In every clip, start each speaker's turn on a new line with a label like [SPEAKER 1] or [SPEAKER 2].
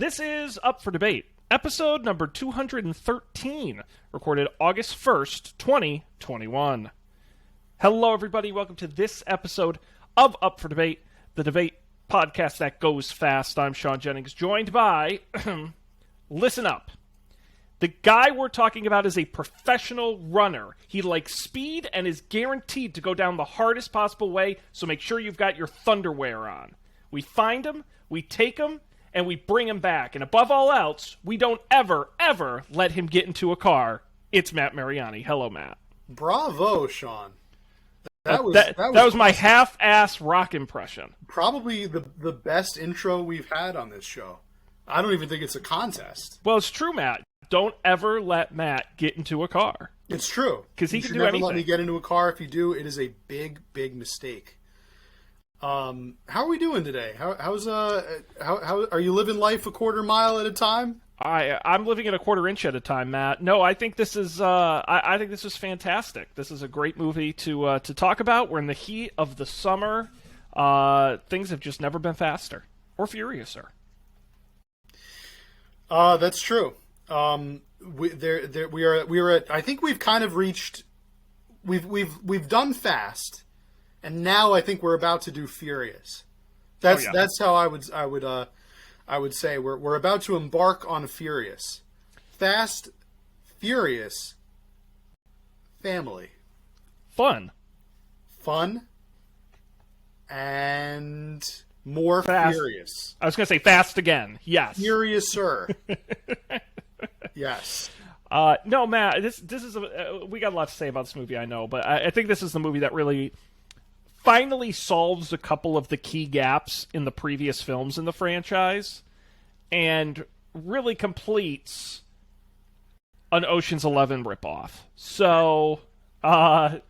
[SPEAKER 1] This is Up for Debate, episode number 213, recorded August 1st, 2021. Hello, everybody. Welcome to this episode of Up for Debate, the debate podcast that goes fast. I'm Sean Jennings, joined by, listen up, the guy we're talking about is a professional runner. He likes speed and is guaranteed to go down the hardest possible way, so make sure you've got your thunderwear on. We find him, we take him, and we bring him back. And above all else, we don't ever let him get into a car. It's Matt Mariani. Hello, Matt.
[SPEAKER 2] Bravo, Sean.
[SPEAKER 1] That was my half-ass rock impression.
[SPEAKER 2] Probably the best intro we've had on this show. I don't even think it's a contest.
[SPEAKER 1] Well, it's true, Matt. Don't ever let Matt get into a car.
[SPEAKER 2] It's true.
[SPEAKER 1] Because he can do
[SPEAKER 2] never
[SPEAKER 1] anything.
[SPEAKER 2] Let me get into a car. If you do, it is a big mistake. How are we doing today? How are you living life a quarter mile at a time?
[SPEAKER 1] I'm living it a quarter inch at a time, Matt. No, I think this is I think this is fantastic. This is a great movie to talk about. We're in the heat of the summer. Things have just never been faster or furiouser.
[SPEAKER 2] That's true. We are at. I think we've kind of reached. We've done fast. And now I think we're about to do furious. That's how I would say we're about to embark on furious, fast, furious, family,
[SPEAKER 1] fun,
[SPEAKER 2] and more
[SPEAKER 1] fast.
[SPEAKER 2] Furious.
[SPEAKER 1] I was going to say fast again. Yes,
[SPEAKER 2] furiouser. Yes.
[SPEAKER 1] No, Matt. This is we got a lot to say about this movie. I know, but I think this is the movie that really finally solves a couple of the key gaps in the previous films in the franchise and really completes an Ocean's 11 ripoff. So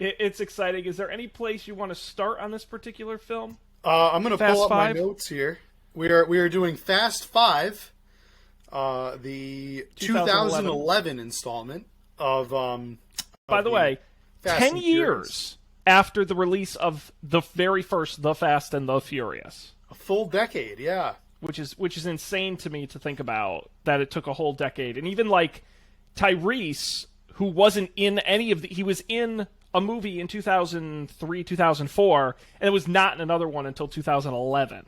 [SPEAKER 1] it's exciting. Is there any place you want to start on this particular film?
[SPEAKER 2] I'm going to pull up
[SPEAKER 1] Five?
[SPEAKER 2] my notes here. We are doing Fast 5, the 2011 installment of
[SPEAKER 1] By the way,
[SPEAKER 2] Fast
[SPEAKER 1] 10
[SPEAKER 2] and
[SPEAKER 1] years
[SPEAKER 2] Furious.
[SPEAKER 1] After the release of the very first The Fast and the Furious.
[SPEAKER 2] A full decade, yeah.
[SPEAKER 1] Which is insane to me to think about, that it took a whole decade. And even like Tyrese, who wasn't in any of he was in a movie in 2003, 2004, and it was not in another one until 2011.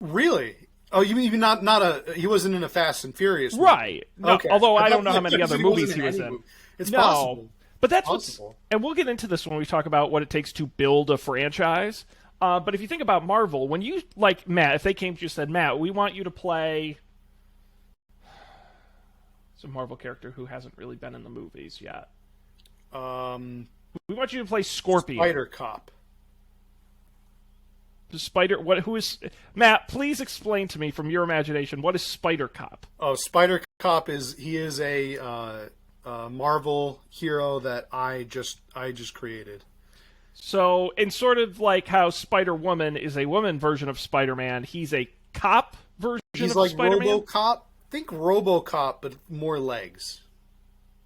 [SPEAKER 2] Really? Oh, you mean he wasn't in a Fast and Furious movie?
[SPEAKER 1] Right. No,
[SPEAKER 2] Okay.
[SPEAKER 1] although I don't know how many other movies he was
[SPEAKER 2] any
[SPEAKER 1] in.
[SPEAKER 2] movie. It's
[SPEAKER 1] No.
[SPEAKER 2] possible.
[SPEAKER 1] But that's
[SPEAKER 2] Possible.
[SPEAKER 1] and we'll get into this when we talk about what it takes to build a franchise. But if you think about Marvel, when you, like, Matt, if they came to you and said, Matt, we want you to play some Marvel character who hasn't really been in the movies yet. We want you to play Scorpion.
[SPEAKER 2] Spider Cop.
[SPEAKER 1] Who is Matt, please explain to me from your imagination, what is Spider Cop?
[SPEAKER 2] Oh, Spider Cop is a Marvel hero that I just created.
[SPEAKER 1] So, in sort of like how Spider-Woman is a woman version of Spider-Man, he's a cop version
[SPEAKER 2] He's
[SPEAKER 1] of
[SPEAKER 2] like
[SPEAKER 1] Spider-Man?
[SPEAKER 2] RoboCop. Think RoboCop, but more legs.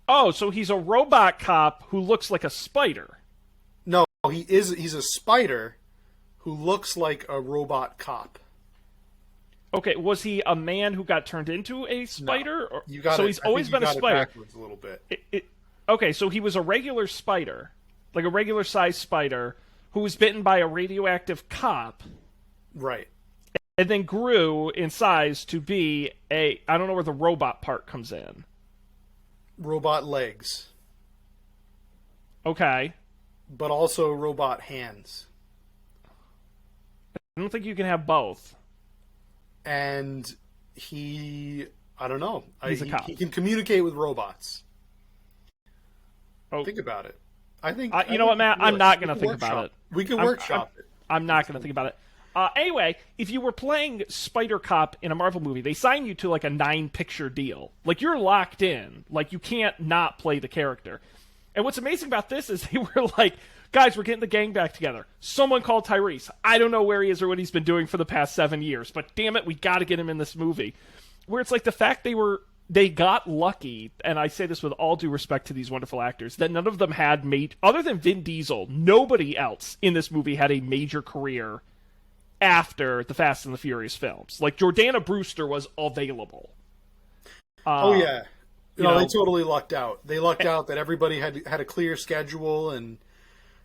[SPEAKER 1] Oh, so he's a robot cop who looks like a spider.
[SPEAKER 2] No, he's a spider who looks like a robot cop.
[SPEAKER 1] Okay, was he a man who got turned into a spider?
[SPEAKER 2] No.
[SPEAKER 1] Or, so he's always been a spider.
[SPEAKER 2] Backwards a little bit.
[SPEAKER 1] Okay, so he was a regular spider, like a regular-sized spider, who was bitten by a radioactive cop.
[SPEAKER 2] Right.
[SPEAKER 1] And then grew in size to be I don't know where the robot part comes in.
[SPEAKER 2] Robot legs.
[SPEAKER 1] Okay.
[SPEAKER 2] But also robot hands.
[SPEAKER 1] I don't think you can have both.
[SPEAKER 2] And I don't know.
[SPEAKER 1] He's a cop.
[SPEAKER 2] He can communicate with robots.
[SPEAKER 1] Oh.
[SPEAKER 2] Think about it. I think.
[SPEAKER 1] You know what, Matt? I'm not going to think about it.
[SPEAKER 2] We can workshop it.
[SPEAKER 1] I'm not going to think about it. Anyway, if you were playing Spider Cop in a Marvel movie, they sign you to like a 9-picture deal. Like, you're locked in. Like, you can't not play the character. And what's amazing about this is they were like, guys, we're getting the gang back together. Someone called Tyrese. I don't know where he is or what he's been doing for the past 7 years, but damn it, we got to get him in this movie. Where it's like the fact they got lucky, and I say this with all due respect to these wonderful actors, that none of them had other than Vin Diesel, nobody else in this movie had a major career after the Fast and the Furious films. Like, Jordana Brewster was available.
[SPEAKER 2] Oh yeah,
[SPEAKER 1] know,
[SPEAKER 2] they totally lucked out. They lucked out that everybody had a clear schedule, and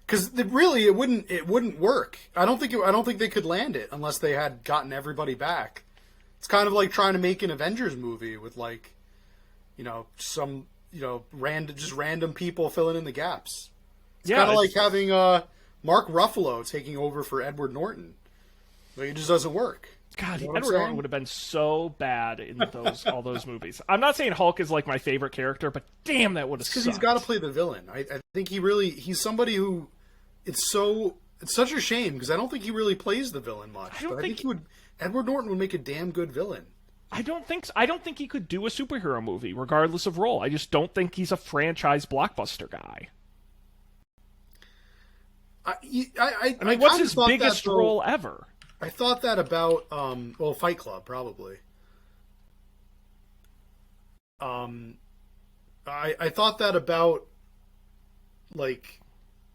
[SPEAKER 2] because really it wouldn't work. I don't think they could land it unless they had gotten everybody back. It's kind of like trying to make an Avengers movie with like, some random people filling in the gaps. It's kind of like having Mark Ruffalo taking over for Edward Norton. Like, it just doesn't work.
[SPEAKER 1] God, Edward Norton would have been so bad in all those movies. I'm not saying Hulk is like my favorite character, but damn, that would have sucked.
[SPEAKER 2] Because he's got to play the villain. I think he's somebody who it's such a shame because I don't think he really plays the villain much. I think Edward Norton would make a damn good villain.
[SPEAKER 1] I don't think he could do a superhero movie regardless of role. I just don't think he's a franchise blockbuster guy.
[SPEAKER 2] I mean,
[SPEAKER 1] what's his biggest role ever?
[SPEAKER 2] I thought that about Fight Club probably. I thought that about, like,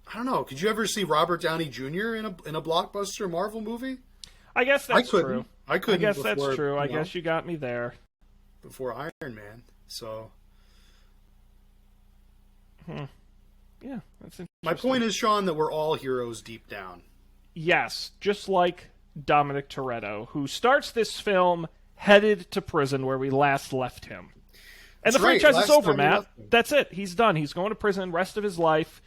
[SPEAKER 2] I don't know. Could you ever see Robert Downey Jr. in a blockbuster Marvel movie?
[SPEAKER 1] I guess that's true.
[SPEAKER 2] I couldn't.
[SPEAKER 1] I guess that's true. I guess you got me there.
[SPEAKER 2] Before Iron Man, so.
[SPEAKER 1] Yeah, that's interesting.
[SPEAKER 2] My point is, Sean, that we're all heroes deep down.
[SPEAKER 1] Yes, just like Dominic Toretto, who starts this film headed to prison where we last left him. And the franchise is over, Matt. That's it. He's done. He's going to prison rest of his life.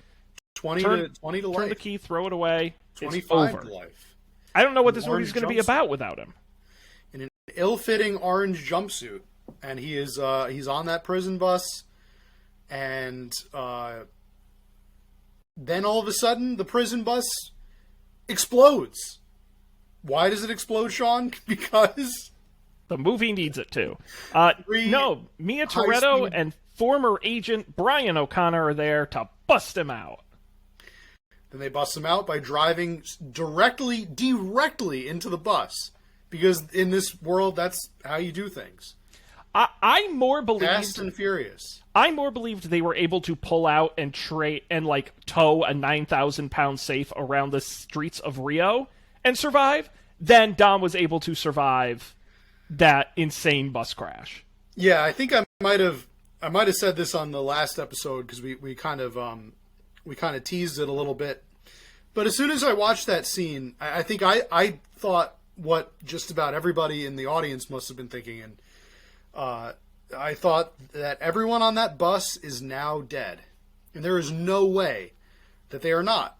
[SPEAKER 2] 20 to life.
[SPEAKER 1] Turn the key, throw it away.
[SPEAKER 2] 25 to life.
[SPEAKER 1] I don't know what this movie's going to be about without him.
[SPEAKER 2] In an ill-fitting orange jumpsuit, and he's on that prison bus, and then all of a sudden the prison bus explodes. Why does it explode, Sean? Because
[SPEAKER 1] the movie needs it to. No, Mia Toretto and former agent Brian O'Connor are there to bust him out.
[SPEAKER 2] Then they bust him out by driving directly into the bus. Because in this world, that's how you do things.
[SPEAKER 1] I more believed
[SPEAKER 2] Fast and Furious.
[SPEAKER 1] I more believed they were able to pull out and tow a 9,000-pound safe around the streets of Rio and survive than Dom was able to survive that insane bus crash.
[SPEAKER 2] Yeah, I think I might have said this on the last episode because we kind of teased it a little bit. But as soon as I watched that scene, I think I thought what just about everybody in the audience must have been thinking, and I thought that everyone on that bus is now dead, and there is no way that they are not.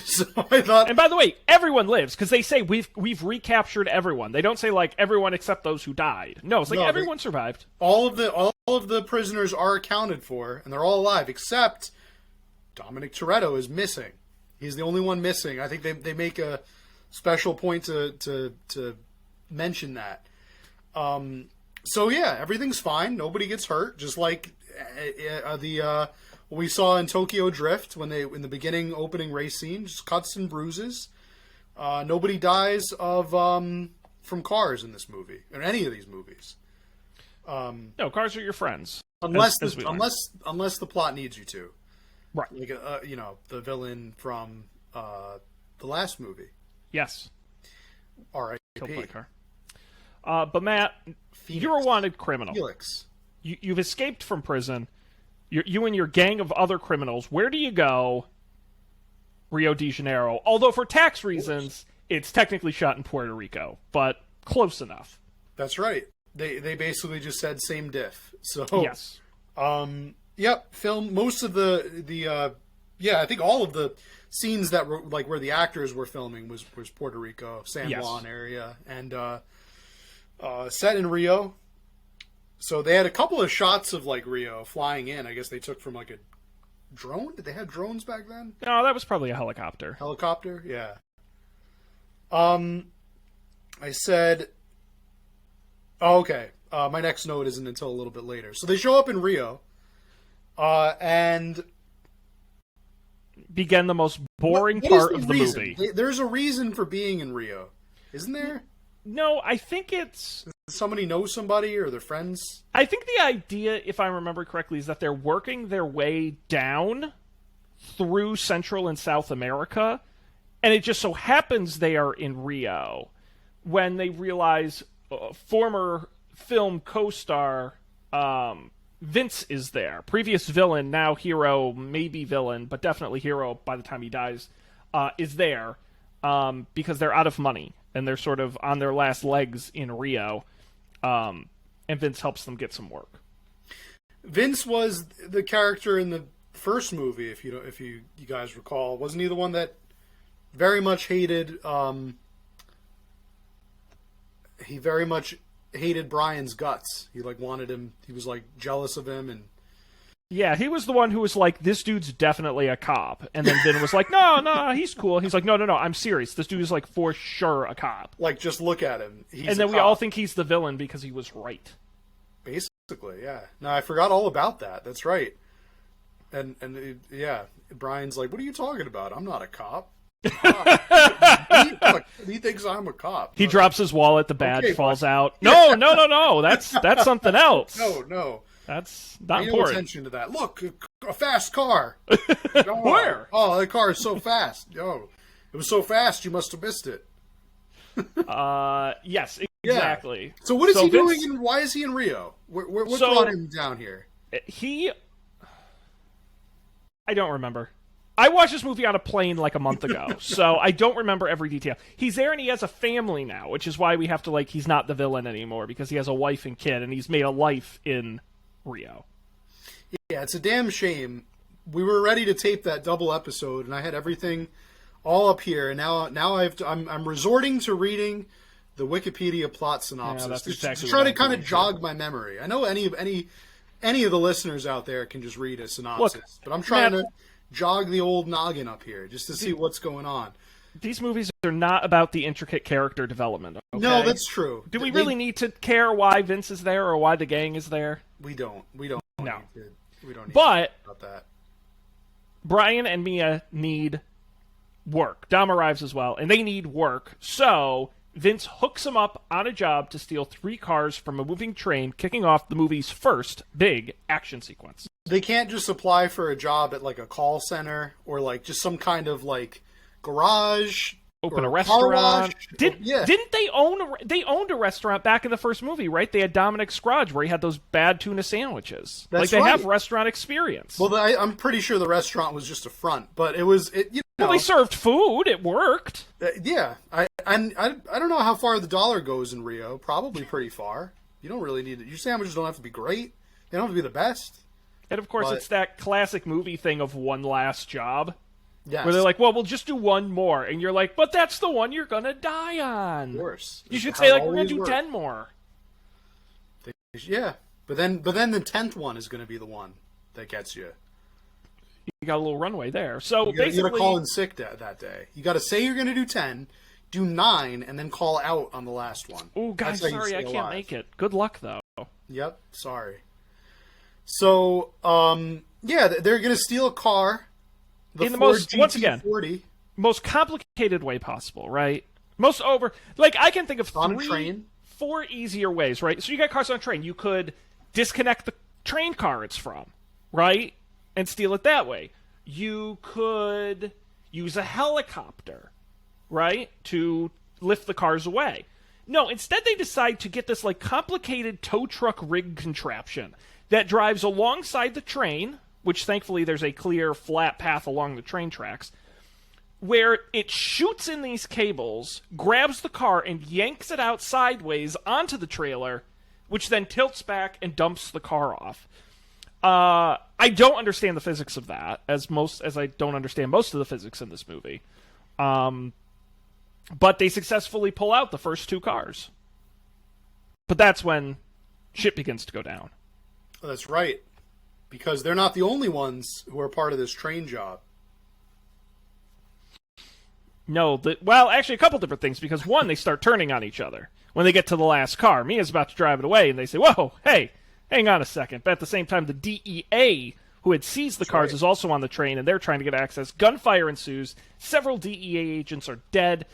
[SPEAKER 2] So I thought,
[SPEAKER 1] and by the way, everyone lives because they say we've recaptured everyone. They don't say like everyone except those who died. No, it's like everyone survived.
[SPEAKER 2] All of the prisoners are accounted for, and they're all alive except Dominic Toretto is missing. He's the only one missing. I think they make a special point to mention that. So yeah, everything's fine. Nobody gets hurt. Just like what we saw in Tokyo Drift when in the beginning opening race scene, just cuts and bruises. Nobody dies from cars in this movie or any of these movies.
[SPEAKER 1] No, cars are your friends.
[SPEAKER 2] Unless the plot needs you to.
[SPEAKER 1] Right.
[SPEAKER 2] Like the villain from the last movie.
[SPEAKER 1] Yes.
[SPEAKER 2] R.I.P.
[SPEAKER 1] Killed by car. But Matt,
[SPEAKER 2] Phoenix.
[SPEAKER 1] You're a wanted criminal.
[SPEAKER 2] Felix.
[SPEAKER 1] You've escaped from prison. You and your gang of other criminals. Where do you go? Rio de Janeiro. Although for tax reasons, it's technically shot in Puerto Rico, but close enough.
[SPEAKER 2] That's right. They basically just said same diff. So
[SPEAKER 1] yes.
[SPEAKER 2] Yep. Film most of the I think all of the scenes that were like where the actors were filming was Puerto Rico, San Juan area, and set in Rio. So they had a couple of shots of like Rio flying in. I guess they took from like a drone. Did they have drones back then?
[SPEAKER 1] No, that was probably a helicopter.
[SPEAKER 2] Helicopter, yeah. I said, oh, okay. My next note isn't until a little bit later. So they show up in Rio, and
[SPEAKER 1] begin the most boring part of the movie.
[SPEAKER 2] There's a reason for being in Rio, isn't there?
[SPEAKER 1] No, I think it's...
[SPEAKER 2] Does somebody know somebody or their friends?
[SPEAKER 1] I think the idea, if I remember correctly, is that they're working their way down through Central and South America, And it just so happens they are in Rio when they realize former film co-star Vince is there. Previous villain, now hero, maybe villain, but definitely hero by the time he dies, is there because they're out of money and they're sort of on their last legs in Rio, and Vince helps them get some work.
[SPEAKER 2] Vince was the character in the first movie, if you guys recall. Wasn't he the one that very much hated? He very much hated Brian's guts. He wanted him. He was jealous of him, and
[SPEAKER 1] yeah, he was the one who was like, "This dude's definitely a cop," and then Vin was like, "No, he's cool." He's like, "No, I'm serious. This dude is for sure a cop."
[SPEAKER 2] Just look at him. He's
[SPEAKER 1] and then we all think he's the villain because he was right.
[SPEAKER 2] Basically, yeah. No, I forgot all about that. That's right. And yeah, Brian's like, "What are you talking about? I'm not a cop." He thinks I'm a cop.
[SPEAKER 1] He drops his wallet. The badge falls out. No. That's something else.
[SPEAKER 2] No.
[SPEAKER 1] That's not
[SPEAKER 2] Pay no
[SPEAKER 1] important.
[SPEAKER 2] attention to that. Look, a fast car.
[SPEAKER 1] Where?
[SPEAKER 2] Oh, that car is so fast. Oh, it was so fast. You must have missed it.
[SPEAKER 1] Yes, exactly.
[SPEAKER 2] Yeah. So what is he doing? And why is he in Rio? What brought him down here?
[SPEAKER 1] I don't remember. I watched this movie on a plane a month ago, so I don't remember every detail. He's there and he has a family now, which is why we have to he's not the villain anymore because he has a wife and kid and he's made a life in Rio.
[SPEAKER 2] Yeah, it's a damn shame. We were ready to tape that double episode and I had everything all up here, and now I'm resorting to reading the Wikipedia plot synopsis to try to kind of jog my memory. I know any of the listeners out there can just read a synopsis, but I'm trying to jog the old noggin up here just to see what's going on.
[SPEAKER 1] These movies are not about the intricate character development. Okay?
[SPEAKER 2] No, that's true.
[SPEAKER 1] Do we really need to care why Vince is there or why the gang is there?
[SPEAKER 2] We don't. No. We don't need to talk about that.
[SPEAKER 1] Brian and Mia need work. Dom arrives as well, and they need work. So Vince hooks them up on a job to steal 3 cars from a moving train, kicking off the movie's first big action sequence.
[SPEAKER 2] They can't just apply for a job at a call center or just some kind of garage.
[SPEAKER 1] Open a restaurant. Didn't they owned a restaurant back in the first movie, right? They had Dominic's Garage where he had those bad tuna sandwiches.
[SPEAKER 2] That's
[SPEAKER 1] they
[SPEAKER 2] right.
[SPEAKER 1] have restaurant experience.
[SPEAKER 2] Well, I'm pretty sure the restaurant was just a front, but well,
[SPEAKER 1] they served food. It worked.
[SPEAKER 2] Yeah, I don't know how far the dollar goes in Rio. Probably pretty far. You don't really need it. Your sandwiches don't have to be great. They don't have to be the best.
[SPEAKER 1] And of course, it's that classic movie thing of one last job.
[SPEAKER 2] Yes.
[SPEAKER 1] Where they're like, well, we'll just do one more. And you're like, but that's the one you're going to die on.
[SPEAKER 2] Of course.
[SPEAKER 1] You should say, we're going to do 10 more.
[SPEAKER 2] Yeah. But then the 10th one is going to be the one that gets you.
[SPEAKER 1] You got a little runway there. So
[SPEAKER 2] you got to call in sick that day. You got to say you're going to do 10, do 9, and then call out on the last one.
[SPEAKER 1] Oh, guys, sorry, I can't make it. Good luck, though.
[SPEAKER 2] Yep, sorry. So, they're going to steal a car.
[SPEAKER 1] In the most, once again, most complicated way possible, right? Most over, I can think of 4 easier ways, right? So you got cars on a train. You could disconnect the train car it's from, right? And steal it that way. You could use a helicopter, right? To lift the cars away. No, instead they decide to get this complicated tow truck rig contraption that drives alongside the train, which thankfully there's a clear, flat path along the train tracks, where it shoots in these cables, grabs the car, and yanks it out sideways onto the trailer, which then tilts back and dumps the car off. I don't understand the physics of that, as I don't understand most of the physics in this movie. But they successfully pull out the first 2 cars. But that's when shit begins to go down.
[SPEAKER 2] That's right. Because they're not the only ones who are part of this train job.
[SPEAKER 1] No, actually a couple different things. Because one, they start turning on each other. When they get to the last car, Mia's about to drive it away, and they say, whoa, hey, hang on a second. But at the same time, the DEA, who had seized the cars, is also on the train, and they're trying to get access. Gunfire ensues. Several DEA agents are dead.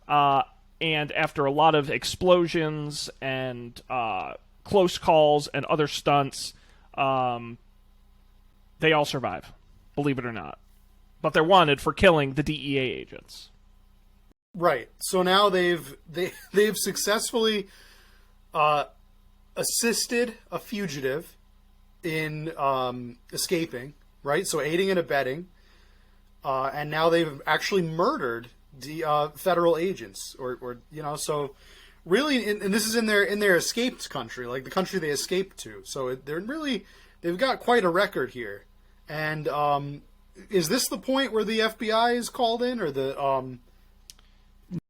[SPEAKER 1] And after a lot of explosions and close calls and other stunts, they all survive, believe it or not. But they're wanted for killing the DEA agents.
[SPEAKER 2] Right. So now they've successfully assisted a fugitive in escaping. Right. So aiding and abetting, and now they've actually murdered the federal agents, or so. Really, and this is in their escaped country, like the country they escaped to. So they've got quite a record here. And is this the point where the FBI is called in, or the or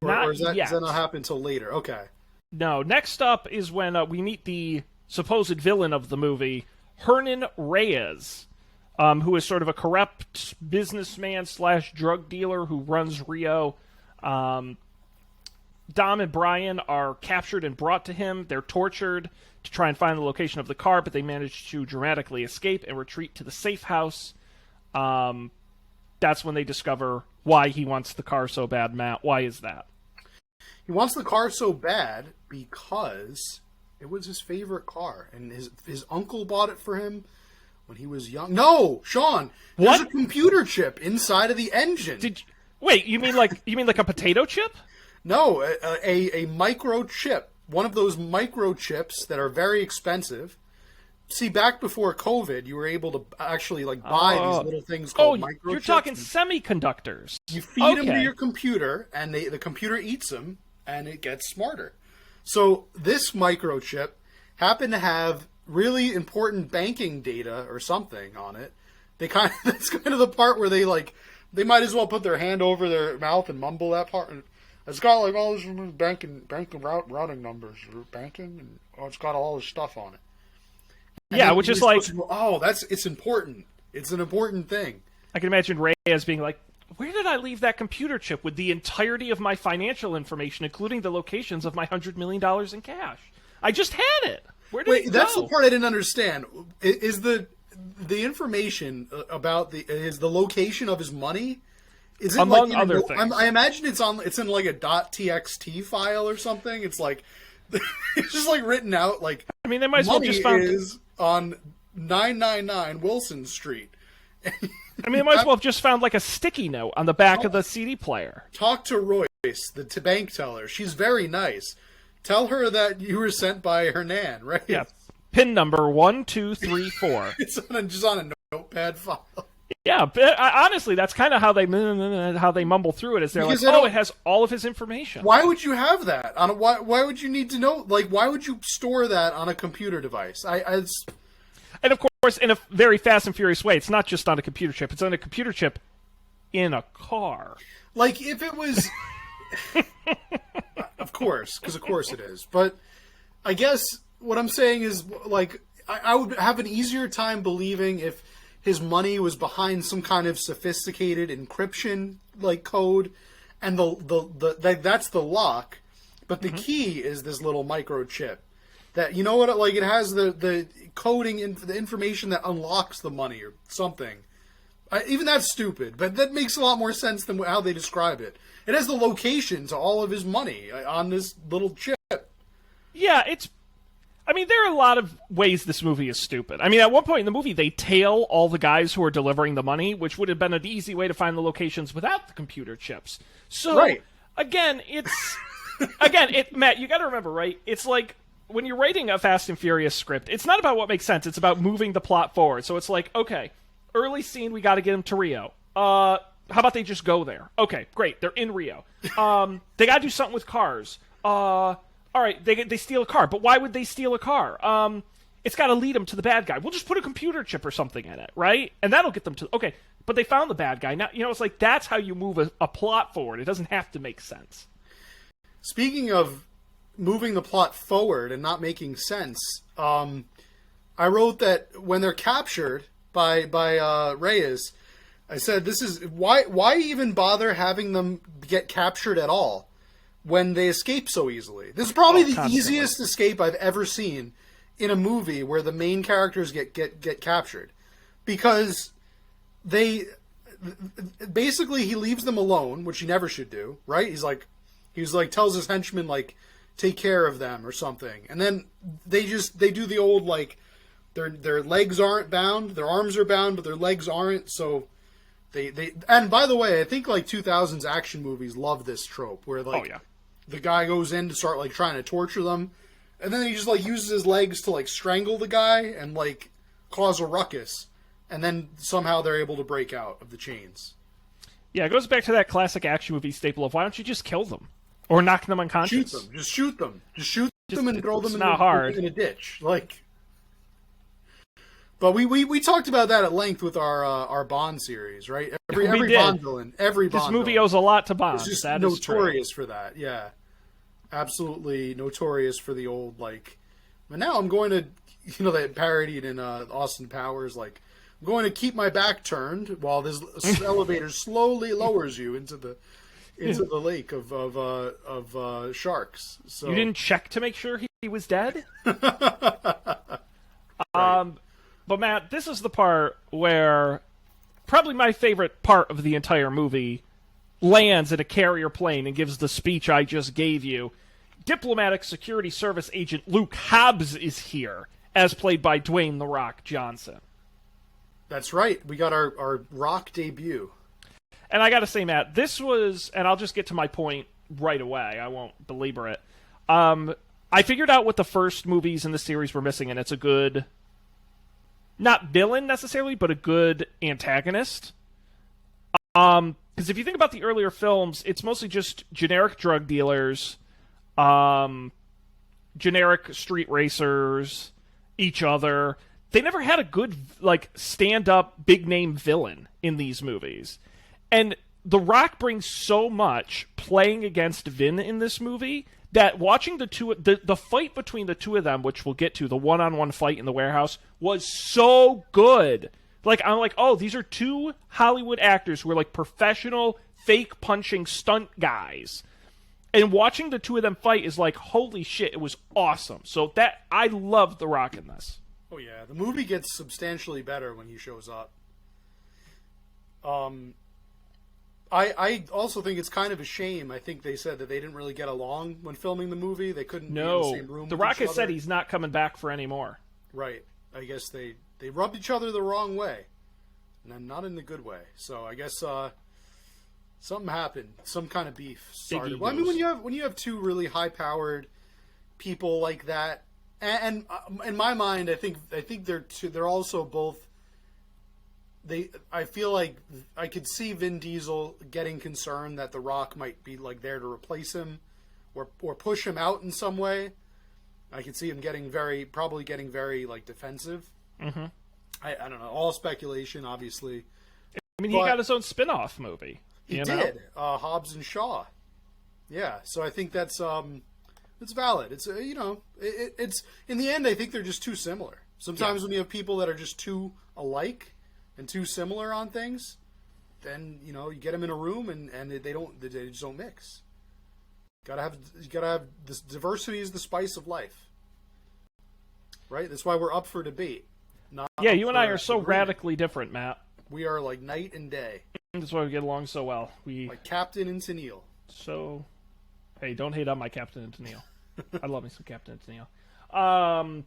[SPEAKER 2] does that not happen until later? Okay.
[SPEAKER 1] No. Next up is when we meet the supposed villain of the movie, Hernan Reyes, who is sort of a corrupt businessman / drug dealer who runs Rio. Dom and Brian are captured and brought to him. They're tortured to try and find the location of the car, but they manage to dramatically escape and retreat to the safe house. That's when they discover why he wants the car so bad. Matt, why is that?
[SPEAKER 2] He wants the car so bad because it was his favorite car, and his uncle bought it for him when he was young. No, Sean, there's a computer chip inside of the engine.
[SPEAKER 1] Wait, you mean like a potato chip?
[SPEAKER 2] No, a microchip. One of those microchips that are very expensive. See, back before COVID, you were able to actually buy these little things called microchips.
[SPEAKER 1] You're talking semiconductors.
[SPEAKER 2] You feed them to your computer, and the computer eats them, and it gets smarter. So this microchip happened to have really important banking data or something on it. That's kind of the part where they might as well put their hand over their mouth and mumble that part. It's got all this banking routing numbers, banking, and it's got all this stuff on it.
[SPEAKER 1] And which is like,
[SPEAKER 2] it's important. It's an important thing.
[SPEAKER 1] I can imagine Reyes being like, where did I leave that computer chip with the entirety of my financial information, including the locations of my $100 million in cash? I just had it. Where did it go?
[SPEAKER 2] That's the part I didn't understand. Is the information about the location of his money? Is it
[SPEAKER 1] among other things?
[SPEAKER 2] I imagine it's in like a .txt file or something. It's like it's just written out like.
[SPEAKER 1] I mean, they might as well just found
[SPEAKER 2] is on 999 Wilson Street.
[SPEAKER 1] I mean, they might as well have just found a sticky note on the back of the CD player.
[SPEAKER 2] Talk to Royce, the bank teller. She's very nice. Tell her that you were sent by Hernan, right?
[SPEAKER 1] Yeah. PIN number 1234.
[SPEAKER 2] It's just on a notepad file.
[SPEAKER 1] Yeah, but honestly, that's kind of how they mumble through it. Is they're it has all of his information.
[SPEAKER 2] Why would you have that? Why would you need to know? Why would you store that on a computer device? And
[SPEAKER 1] of course, in a very Fast and Furious way, it's not just on a computer chip. It's on a computer chip in a car.
[SPEAKER 2] If it was... Of course it is. But I guess what I'm saying is, I would have an easier time believing if his money was behind some kind of sophisticated encryption code, and that's the lock, but the key is this little microchip that it has the coding the information that unlocks the money or something. Even that's stupid, but that makes a lot more sense than how they describe it. It has the location to all of his money on this little chip.
[SPEAKER 1] Yeah, there are a lot of ways this movie is stupid. I mean, at one point in the movie, they tail all the guys who are delivering the money, which would have been an easy way to find the locations without the computer chips. So,
[SPEAKER 2] right.
[SPEAKER 1] Again, Matt, you got to remember, right? It's like when you're writing a Fast and Furious script, it's not about what makes sense. It's about moving the plot forward. So it's like, okay, early scene, we got to get them to Rio. How about they just go there? Okay, great. They're in Rio. They got to do something with cars. All right, they steal a car, but why would they steal a car? It's got to lead them to the bad guy. We'll just put a computer chip or something in it, right? And that'll get them to... Okay, but they found the bad guy. Now, it's like that's how you move a plot forward. It doesn't have to make sense.
[SPEAKER 2] Speaking of moving the plot forward and not making sense, I wrote that when they're captured by Reyes, I said, this is... Why even bother having them get captured at all when they escape so easily? This is probably the easiest escape I've ever seen in a movie where the main characters get captured, because they basically he leaves them alone, which he never should do, right? He's like tells his henchmen take care of them or something, and then they do the old their legs aren't bound, their arms are bound, but their legs aren't, so And by the way, I think like 2000s action movies love this trope where like
[SPEAKER 1] Oh, yeah.
[SPEAKER 2] the guy goes in to start like trying to torture them, and then he just like uses his legs to like strangle the guy and like cause a ruckus, and then somehow they're able to break out of the chains.
[SPEAKER 1] Yeah, it goes back to that classic action movie staple of why don't you just kill them or knock them unconscious?
[SPEAKER 2] Shoot them. Just shoot them. Just shoot them and throw them
[SPEAKER 1] in
[SPEAKER 2] a ditch. Like, but we talked about that at length with our Bond series, right? Every Bond villain,
[SPEAKER 1] This movie owes a lot to Bond.
[SPEAKER 2] It's just
[SPEAKER 1] that
[SPEAKER 2] notorious for that. Yeah, absolutely notorious for the old like. But now I'm going to, that parodied in Austin Powers, like, I'm going to keep my back turned while this elevator slowly lowers you into the lake of sharks. So
[SPEAKER 1] you didn't check to make sure he was dead?
[SPEAKER 2] Right.
[SPEAKER 1] But Matt, this is the part where probably my favorite part of the entire movie lands in a carrier plane and gives the speech I just gave you. Diplomatic Security Service agent Luke Hobbs is here, as played by Dwayne "The Rock" Johnson.
[SPEAKER 2] That's right. We got our Rock debut.
[SPEAKER 1] And I gotta say, Matt, this was, and I'll just get to my point right away, I won't belabor it. I figured out what the first movies in the series were missing, and it's a good, not villain necessarily, but a good antagonist. Because if you think about the earlier films, it's mostly just generic drug dealers, generic street racers, each other. They never had a good, like, stand-up, big-name villain in these movies. And The Rock brings so much playing against Vin in this movie that watching the fight between the two of them, which we'll get to, the one-on-one fight in the warehouse, was so good. Like, I'm like, oh, these are two Hollywood actors who are, like, professional, fake-punching stunt guys. And watching the two of them fight is like, holy shit, it was awesome. So I love The Rock in this.
[SPEAKER 2] Oh yeah, the movie gets substantially better when he shows up. I also think it's kind of a shame. I think they said that they didn't really get along when filming the movie. They couldn't be in the same room.
[SPEAKER 1] The
[SPEAKER 2] with
[SPEAKER 1] Rock
[SPEAKER 2] each
[SPEAKER 1] has
[SPEAKER 2] other.
[SPEAKER 1] said he's not coming back for any more.
[SPEAKER 2] Right. I guess they rubbed each other the wrong way, and not in the good way. So I guess something happened. Some kind of beef started. Well, I mean, when you have two really high-powered people like that. And in my mind, I think they're also both. I feel like I could see Vin Diesel getting concerned that The Rock might be like there to replace him, or push him out in some way. I could see him probably getting very like defensive.
[SPEAKER 1] Mm-hmm.
[SPEAKER 2] I don't know. All speculation, obviously.
[SPEAKER 1] I mean, he got his own spin-off movie.
[SPEAKER 2] He did. Hobbs and Shaw. Yeah. So I think that's it's valid. It's it's in the end, I think they're just too similar. Sometimes when you have people that are just too alike and too similar on things, then you get them in a room and they just don't mix. You gotta have this diversity is the spice of life, right? That's why we're up for debate.
[SPEAKER 1] Yeah, you and I are so radically different, Matt.
[SPEAKER 2] We are like night and day.
[SPEAKER 1] That's why we get along so well.
[SPEAKER 2] Like Captain and Tennille.
[SPEAKER 1] So, hey, don't hate on my Captain and Tennille. I love me some Captain and Tennille.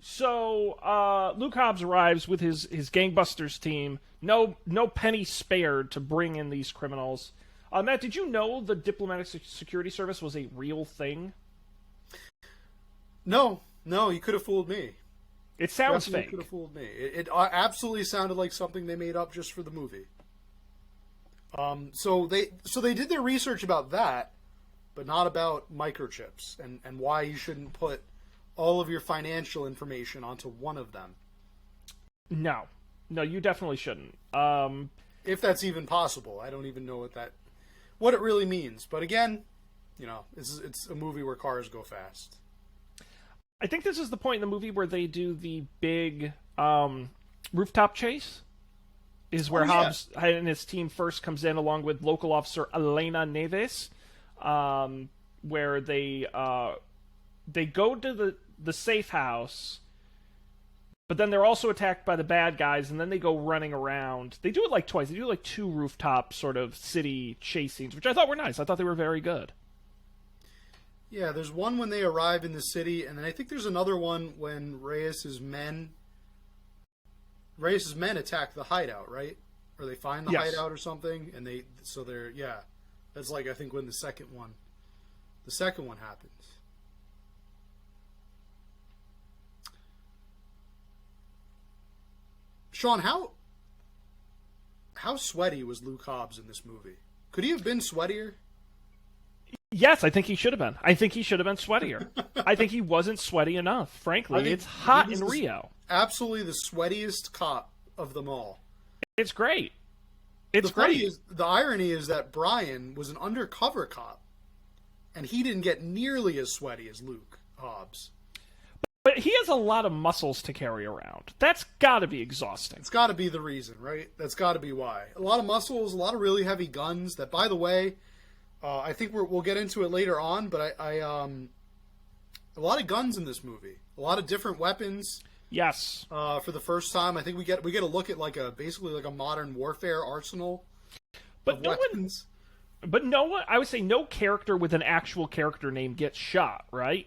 [SPEAKER 1] So Luke Hobbs arrives with his gangbusters team. No penny spared to bring in these criminals. Matt, did you know the Diplomatic Security Service was a real thing? No, you could have fooled me. It sounds
[SPEAKER 2] Definitely
[SPEAKER 1] fake.
[SPEAKER 2] Could have fooled me. It absolutely sounded like something they made up just for the movie. So they did their research about that, but not about microchips and why you shouldn't put all of your financial information onto one of them. No,
[SPEAKER 1] you definitely shouldn't.
[SPEAKER 2] If that's even possible, I don't even know what it really means. But again, it's a movie where cars go fast.
[SPEAKER 1] I think this is the point in the movie where they do the big rooftop chase. Is where Hobbs and his team first comes in, along with local officer Elena Neves, where they go to the safe house, but then they're also attacked by the bad guys, and then they go running around. They do it like twice. They do like two rooftop sort of city chase scenes, which I thought were nice. I thought they were very good.
[SPEAKER 2] Yeah, there's one when they arrive in the city, and then I think there's another one when Reyes's men attack the hideout, right? or they find the
[SPEAKER 1] Yes.
[SPEAKER 2] hideout or something, and they're yeah. That's like I think when the second one happens. Sean, how sweaty was Luke Hobbs in this movie? Could he have been sweatier?
[SPEAKER 1] Yes, I think he should have been. I think he should have been sweatier. I think he wasn't sweaty enough, frankly. It's hot in Rio.
[SPEAKER 2] Absolutely the sweatiest cop of them all.
[SPEAKER 1] It's great. It's great.
[SPEAKER 2] The irony is that Brian was an undercover cop, and he didn't get nearly as sweaty as Luke Hobbs.
[SPEAKER 1] But he has a lot of muscles to carry around. That's got to be exhausting.
[SPEAKER 2] It's got to be the reason, right? That's got to be why. A lot of muscles, a lot of really heavy guns. That, by the way, I think we'll get into it later on. But a lot of guns in this movie, a lot of different weapons.
[SPEAKER 1] Yes.
[SPEAKER 2] For the first time, I think we get a look at basically like a modern warfare arsenal.
[SPEAKER 1] But
[SPEAKER 2] of
[SPEAKER 1] no
[SPEAKER 2] weapons.
[SPEAKER 1] I would say no character with an actual character name gets shot, right?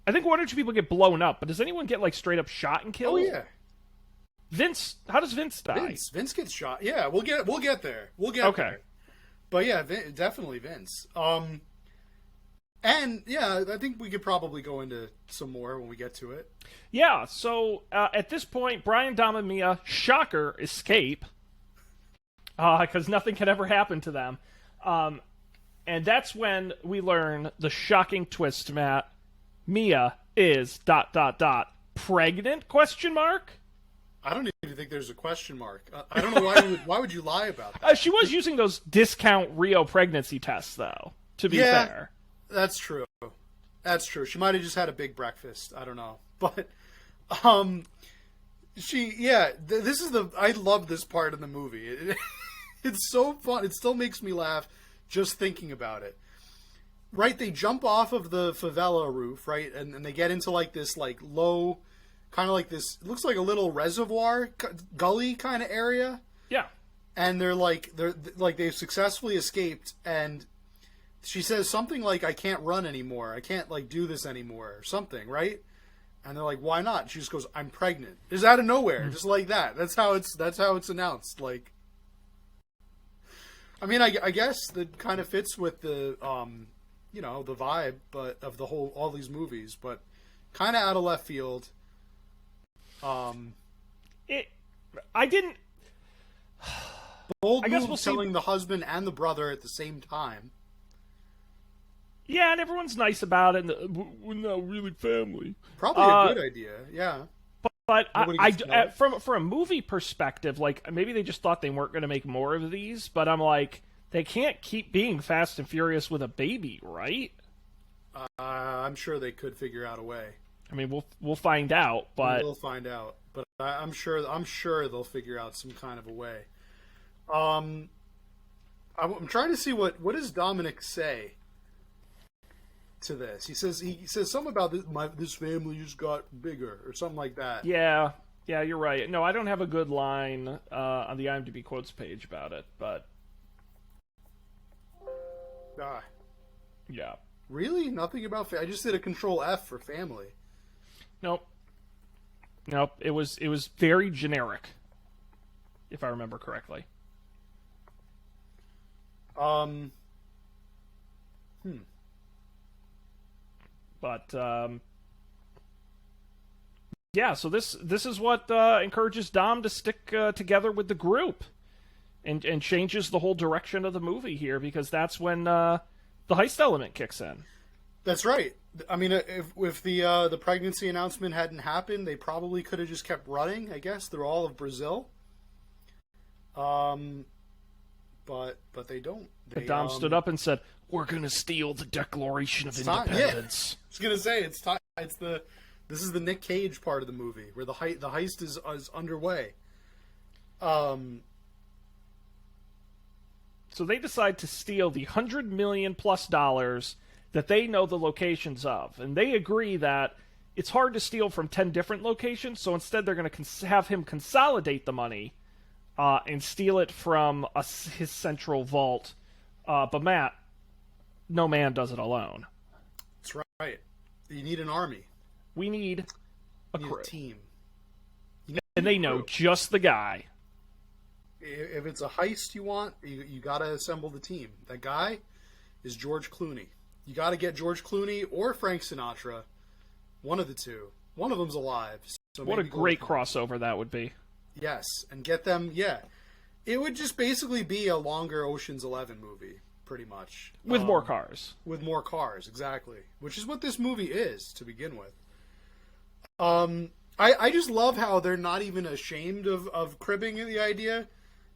[SPEAKER 1] I think one or two people get blown up, but does anyone get straight up shot and killed?
[SPEAKER 2] Oh yeah.
[SPEAKER 1] Vince, how does Vince die?
[SPEAKER 2] Vince gets shot. Yeah, we'll get there.
[SPEAKER 1] Okay.
[SPEAKER 2] There. But yeah, definitely Vince. And yeah, I think we could probably go into some more when we get to it.
[SPEAKER 1] Yeah. So at this point, Brian, Dom, and Mia, shocker, escape because nothing can ever happen to them, and that's when we learn the shocking twist, Matt. Mia is ... pregnant? ?
[SPEAKER 2] I don't even think there's a question mark. I don't know why would you lie about that?
[SPEAKER 1] She was using those discount Rio pregnancy tests, though. To be fair,
[SPEAKER 2] that's true. That's true. She might have just had a big breakfast. I don't know, but this is I love this part of the movie. It's so fun. It still makes me laugh just thinking about it. Right, they jump off of the favela roof, right, and they get into this low, kind of this. It looks like a little reservoir gully kind of area.
[SPEAKER 1] Yeah,
[SPEAKER 2] and they've successfully escaped, and she says something like, "I can't run anymore. I can't do this anymore," or something, right? And they're like, "Why not?" And she just goes, "I'm pregnant." It's out of nowhere, just like that. That's how it's announced. I mean, I guess that kind of fits with the the vibe, but of all these movies, but kind of out of left field. Bold move telling the husband and the brother at the same time.
[SPEAKER 1] Yeah, and everyone's nice about it. And we're not really family.
[SPEAKER 2] Probably a good idea, yeah.
[SPEAKER 1] But from a movie perspective, maybe they just thought they weren't going to make more of these. But I'm like, they can't keep being Fast and Furious with a baby, right?
[SPEAKER 2] I'm sure they could figure out a way.
[SPEAKER 1] I mean, we'll find out, but
[SPEAKER 2] we'll find out. But I'm sure they'll figure out some kind of a way. I'm trying to see what does Dominic say to this. He says something about this family just got bigger or something like that.
[SPEAKER 1] Yeah, you're right. No, I don't have a good line on the IMDb quotes page about it, but yeah.
[SPEAKER 2] Really? Nothing about I just did a Control F for family.
[SPEAKER 1] Nope. It was very generic, if I remember correctly. But yeah, so this is what encourages Dom to stick together with the group, and changes the whole direction of the movie here, because that's when the heist element kicks in.
[SPEAKER 2] That's right. I mean, if the pregnancy announcement hadn't happened, they probably could have just kept running, I guess, through all of Brazil. But they don't.
[SPEAKER 1] Dom stood up and said, "We're gonna steal the Declaration of Independence."
[SPEAKER 2] I was gonna say it's time. This is the Nick Cage part of the movie where the heist is underway.
[SPEAKER 1] So they decide to steal the $100 million+ that they know the locations of, and they agree that it's hard to steal from 10 different locations. So instead, they're going to have him consolidate the money and steal it from his central vault. But Matt, no man does it alone.
[SPEAKER 2] That's right. You need an army.
[SPEAKER 1] We need a crew.
[SPEAKER 2] A team.
[SPEAKER 1] And they know just the guy.
[SPEAKER 2] if it's a heist you want, you got to assemble the team. That guy is George Clooney. You got to get George Clooney or Frank Sinatra, one of the two. One of them's alive. So
[SPEAKER 1] what a great crossover that would be.
[SPEAKER 2] Yes, and get them. Yeah, it would just basically be a longer Ocean's 11 movie, pretty much,
[SPEAKER 1] with more cars.
[SPEAKER 2] With more cars, exactly. Which is what this movie is to begin with. I just love how they're not even ashamed of cribbing the idea.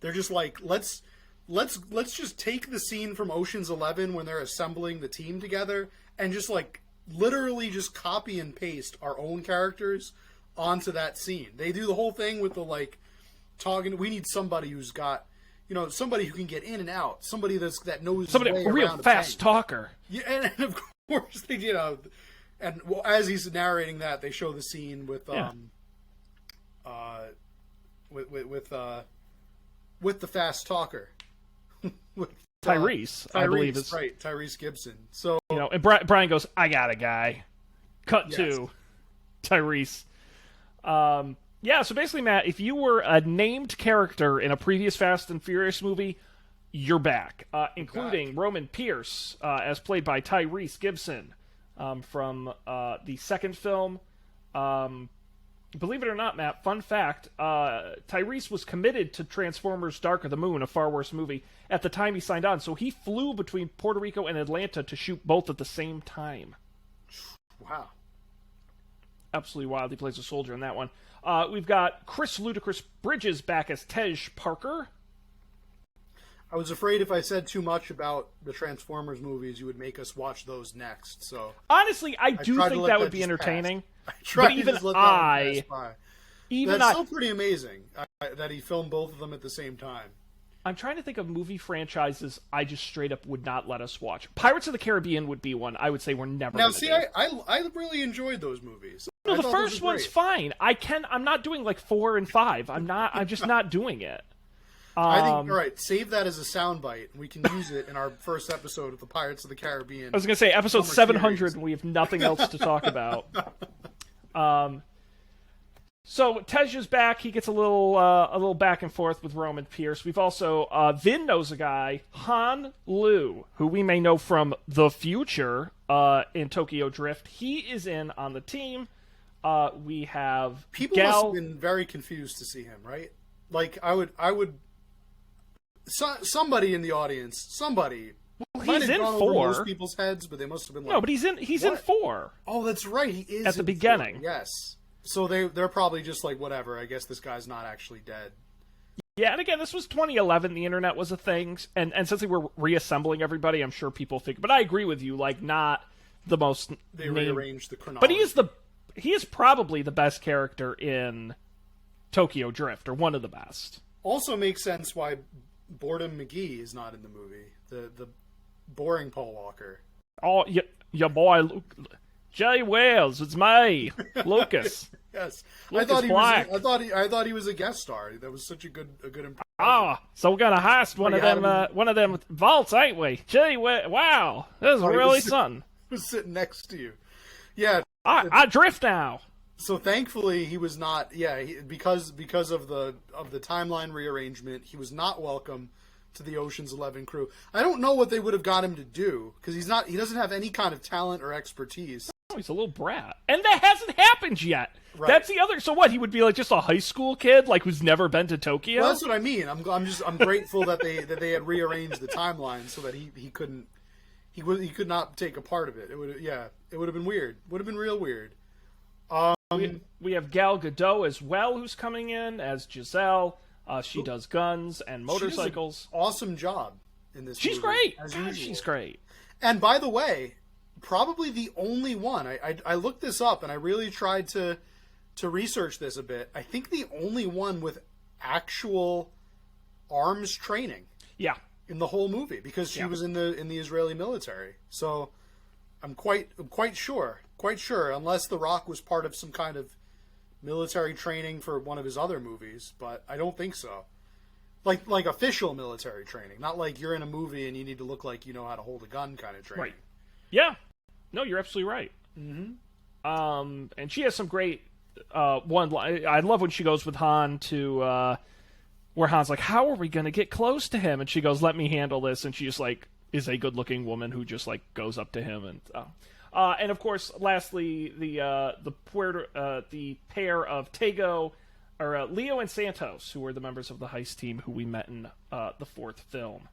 [SPEAKER 2] They're just like, let's just take the scene from Ocean's 11 when they're assembling the team together and just like literally just copy and paste our own characters onto that scene. They do the whole thing with the like talking. We need somebody who's got, somebody who can get in and out. Somebody that knows
[SPEAKER 1] somebody a real fast talker.
[SPEAKER 2] Yeah, and of course they and well, as he's narrating that, they show the scene with the fast talker. with
[SPEAKER 1] Tyrese, I believe is
[SPEAKER 2] right. Tyrese Gibson. So
[SPEAKER 1] and Brian goes, "I got a guy." Cut to Tyrese. So basically, Matt, if you were a named character in a previous Fast and Furious movie, you're back, including Roman Pierce, as played by Tyrese Gibson from the second film. Believe it or not, Matt, fun fact, Tyrese was committed to Transformers Dark of the Moon, a far worse movie, at the time he signed on, so he flew between Puerto Rico and Atlanta to shoot both at the same time.
[SPEAKER 2] Wow.
[SPEAKER 1] Absolutely wild. He plays a soldier in that one. We've got Chris Ludacris Bridges back as Tej Parker.
[SPEAKER 2] I was afraid if I said too much about the Transformers movies, you would make us watch those next. So
[SPEAKER 1] honestly, I do think that would be entertaining. But even
[SPEAKER 2] that's still pretty amazing that he filmed both of them at the same time.
[SPEAKER 1] I'm trying to think of movie franchises I just straight up would not let us watch. Pirates of the Caribbean would be one I would say we're never
[SPEAKER 2] now.
[SPEAKER 1] See,
[SPEAKER 2] I really enjoyed those movies.
[SPEAKER 1] No, the first one's fine. I'm not doing like 4 and 5. I'm just not doing it.
[SPEAKER 2] I think, all right, save that as a soundbite. We can use it in our first episode of the Pirates of the Caribbean.
[SPEAKER 1] I was going to say, episode 700, and we have nothing else to talk about. So Tej is back. He gets a little back and forth with Roman Pierce. We've also, Vin knows a guy, Han Liu, who we may know from the future in Tokyo Drift. He is in on the team. We have
[SPEAKER 2] People must have been very confused to see him, right? Like, I would... somebody in the audience,
[SPEAKER 1] he's in 4.
[SPEAKER 2] Most people's heads, but they must have been like,
[SPEAKER 1] no, but he's in 4.
[SPEAKER 2] Oh, that's right, he is
[SPEAKER 1] at the beginning.
[SPEAKER 2] 4. Yes, so they're probably just like, whatever. I guess this guy's not actually dead.
[SPEAKER 1] Yeah, and again, this was 2011. The internet was a thing, and since they were reassembling everybody, I'm sure people think. But I agree with you, like not the most.
[SPEAKER 2] They rearranged the chronology,
[SPEAKER 1] but he is probably the best character in Tokyo Drift, or one of the best.
[SPEAKER 2] Also makes sense why Boredom McGee is not in the movie. The boring Paul Walker.
[SPEAKER 1] Oh, your boy, Jay Wales. It's me, Lucas.
[SPEAKER 2] Yes,
[SPEAKER 1] Lucas
[SPEAKER 2] I thought he was a guest star. That was such a good impression.
[SPEAKER 1] So we're gonna heist one of them vaults, ain't we? Gee, wow, this is really something.
[SPEAKER 2] He was sitting next to you. Yeah,
[SPEAKER 1] I drift now.
[SPEAKER 2] So thankfully he was not. Yeah, because of the timeline rearrangement, he was not welcome to the Ocean's 11 crew. I don't know what they would have got him to do because he doesn't have any kind of talent or expertise.
[SPEAKER 1] Oh, he's a little brat, and that hasn't happened yet. Right. That's the other. So what? He would be like just a high school kid, like who's never been to Tokyo.
[SPEAKER 2] Well, that's what I mean. I'm grateful that they had rearranged the timeline so that he could not take a part of it. It would have been weird. Would have been real weird.
[SPEAKER 1] We have Gal Gadot as well, who's coming in as Giselle. She does guns and motorcycles.
[SPEAKER 2] She does an awesome job in this.
[SPEAKER 1] She's
[SPEAKER 2] movie,
[SPEAKER 1] great.
[SPEAKER 2] As
[SPEAKER 1] God,
[SPEAKER 2] usual.
[SPEAKER 1] she's great.
[SPEAKER 2] And by the way, probably the only one. I looked this up and I really tried to research this a bit. I think the only one with actual arms training.
[SPEAKER 1] Yeah.
[SPEAKER 2] In the whole movie, because she was in the Israeli military. So I'm quite sure, unless The Rock was part of some kind of military training for one of his other movies, but I don't think so. Like official military training, not like you're in a movie and you need to look like you know how to hold a gun kind of training.
[SPEAKER 1] Right. Yeah. No, you're absolutely right.
[SPEAKER 2] Mm-hmm.
[SPEAKER 1] And she has some great one. I love when she goes with Han to where Han's like, how are we going to get close to him? And she goes, let me handle this. And she just like is a good-looking woman who just like goes up to him. And of course, lastly, the pair of Tego, or Leo and Santos, who were the members of the heist team who we met in the fourth film.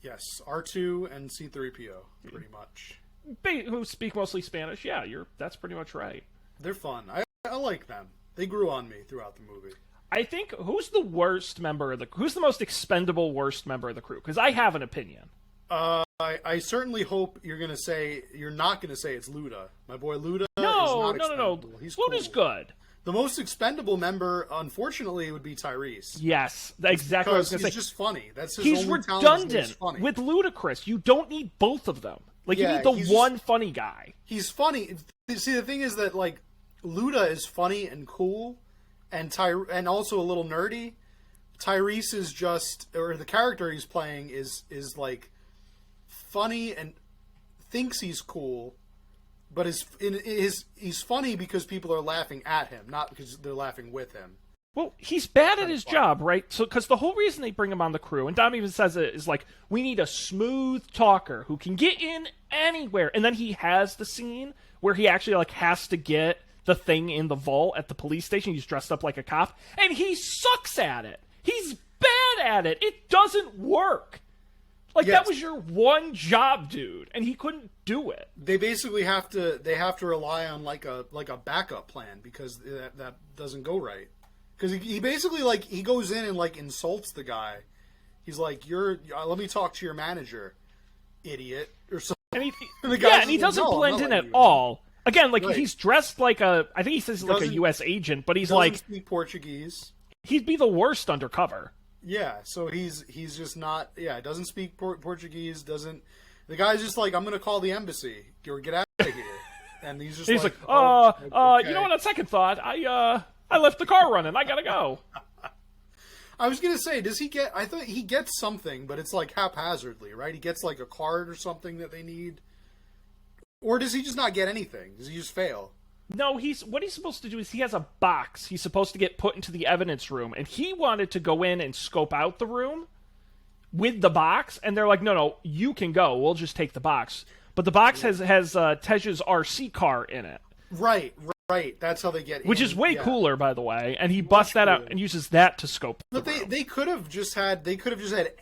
[SPEAKER 2] Yes, R2 and C-3PO, pretty much.
[SPEAKER 1] Who speak mostly Spanish. Yeah, that's pretty much right.
[SPEAKER 2] They're fun. I like them. They grew on me throughout the movie.
[SPEAKER 1] I think, who's the most expendable worst member of the crew? Because I have an opinion.
[SPEAKER 2] I certainly hope you're not gonna say it's Luda. My boy Luda.
[SPEAKER 1] No.
[SPEAKER 2] He's
[SPEAKER 1] Luda's
[SPEAKER 2] cool.
[SPEAKER 1] good.
[SPEAKER 2] The most expendable member, unfortunately, would be Tyrese.
[SPEAKER 1] Yes, exactly what I was going to say.
[SPEAKER 2] He's just funny. That's his
[SPEAKER 1] He's
[SPEAKER 2] only talent. He's
[SPEAKER 1] redundant with Ludacris. You don't need both of them. Like,
[SPEAKER 2] yeah,
[SPEAKER 1] you need the one funny guy.
[SPEAKER 2] He's funny. See, the thing is that, like, Luda is funny and cool, and also a little nerdy. Tyrese is the character he's playing is like funny and thinks he's cool, but he's funny because people are laughing at him, not because they're laughing with him.
[SPEAKER 1] Well, he's bad at his job, right? So, because the whole reason they bring him on the crew, and Dom even says it, is like, we need a smooth talker who can get in anywhere. And then he has the scene where he actually like has to get the thing in the vault at the police station. He's dressed up like a cop, and he sucks at it. He's bad at it. It doesn't work. Like,
[SPEAKER 2] yes.
[SPEAKER 1] That was your one job, dude, and he couldn't do it.
[SPEAKER 2] They basically have to rely on like a backup plan because that doesn't go right. Because he basically like he goes in and like insults the guy. He's like, let me talk to your manager, idiot, or something.
[SPEAKER 1] And he doesn't blend in at all. Again, like, right. He's dressed like I think he says like a U.S. agent, but he's like
[SPEAKER 2] speak Portuguese.
[SPEAKER 1] He'd be the worst undercover.
[SPEAKER 2] Yeah, so he's just not. Yeah, doesn't speak Portuguese. Doesn't. The guy's just like, I'm gonna call the embassy or get out of here. And he's just
[SPEAKER 1] like,
[SPEAKER 2] okay.
[SPEAKER 1] You know what? On second thought, I left the car running. I gotta go.
[SPEAKER 2] I was gonna say, does he get? I thought he gets something, but it's like haphazardly, right? He gets like a card or something that they need, or does he just not get anything? Does he just fail?
[SPEAKER 1] No, what he's supposed to do is he has a box. He's supposed to get put into the evidence room, and he wanted to go in and scope out the room with the box, and they're like, no, you can go. We'll just take the box. But the box has Tej's RC car in it.
[SPEAKER 2] Right. That's how they get in.
[SPEAKER 1] Which is way cooler, by the way. And he busts that out and uses that to scope.
[SPEAKER 2] But they could have just had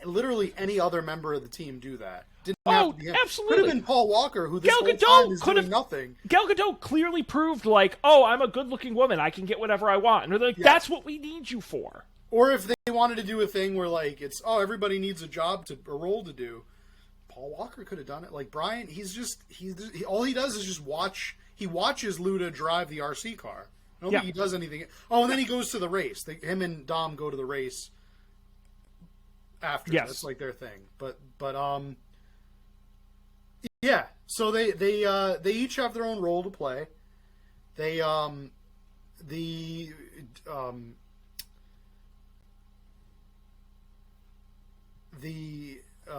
[SPEAKER 2] literally any other member of the team do that.
[SPEAKER 1] Absolutely.
[SPEAKER 2] Could have been Paul Walker, who this whole time is doing nothing.
[SPEAKER 1] Gal Gadot clearly proved, like, I'm a good-looking woman. I can get whatever I want. And they're like, that's what we need you for.
[SPEAKER 2] Or if they wanted to do a thing where, like, it's, everybody needs a role to do. Paul Walker could have done it. Like, Brian, all he does is just watch. He watches Luda drive the RC car. I don't think he does anything. Oh, and then he goes to the race. Him and Dom go to the race after.
[SPEAKER 1] Yes.
[SPEAKER 2] That's like their thing. But yeah. So they each have their own role to play. The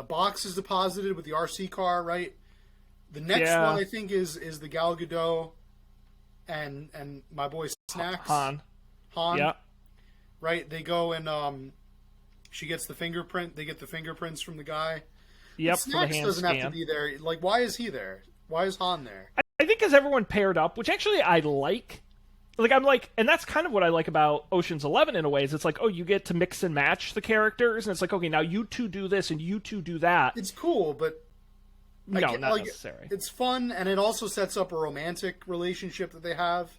[SPEAKER 2] box is deposited with the RC car, right? The next one, I think, is the Gal Gadot and my boy Snacks.
[SPEAKER 1] Han.
[SPEAKER 2] Yeah. Right? They go and she gets the fingerprint. They get the fingerprints from the guy.
[SPEAKER 1] Yep,
[SPEAKER 2] Snacks doesn't have to be there. Like, why is he there? Why is Han there?
[SPEAKER 1] I think because everyone paired up, which actually I like. Like, I'm like, and that's kind of what I like about Ocean's 11 in a way, is it's like, you get to mix and match the characters, and it's like, okay, now you two do this, and you two do that.
[SPEAKER 2] It's cool, but...
[SPEAKER 1] No, not necessary.
[SPEAKER 2] It's fun, and it also sets up a romantic relationship that they have.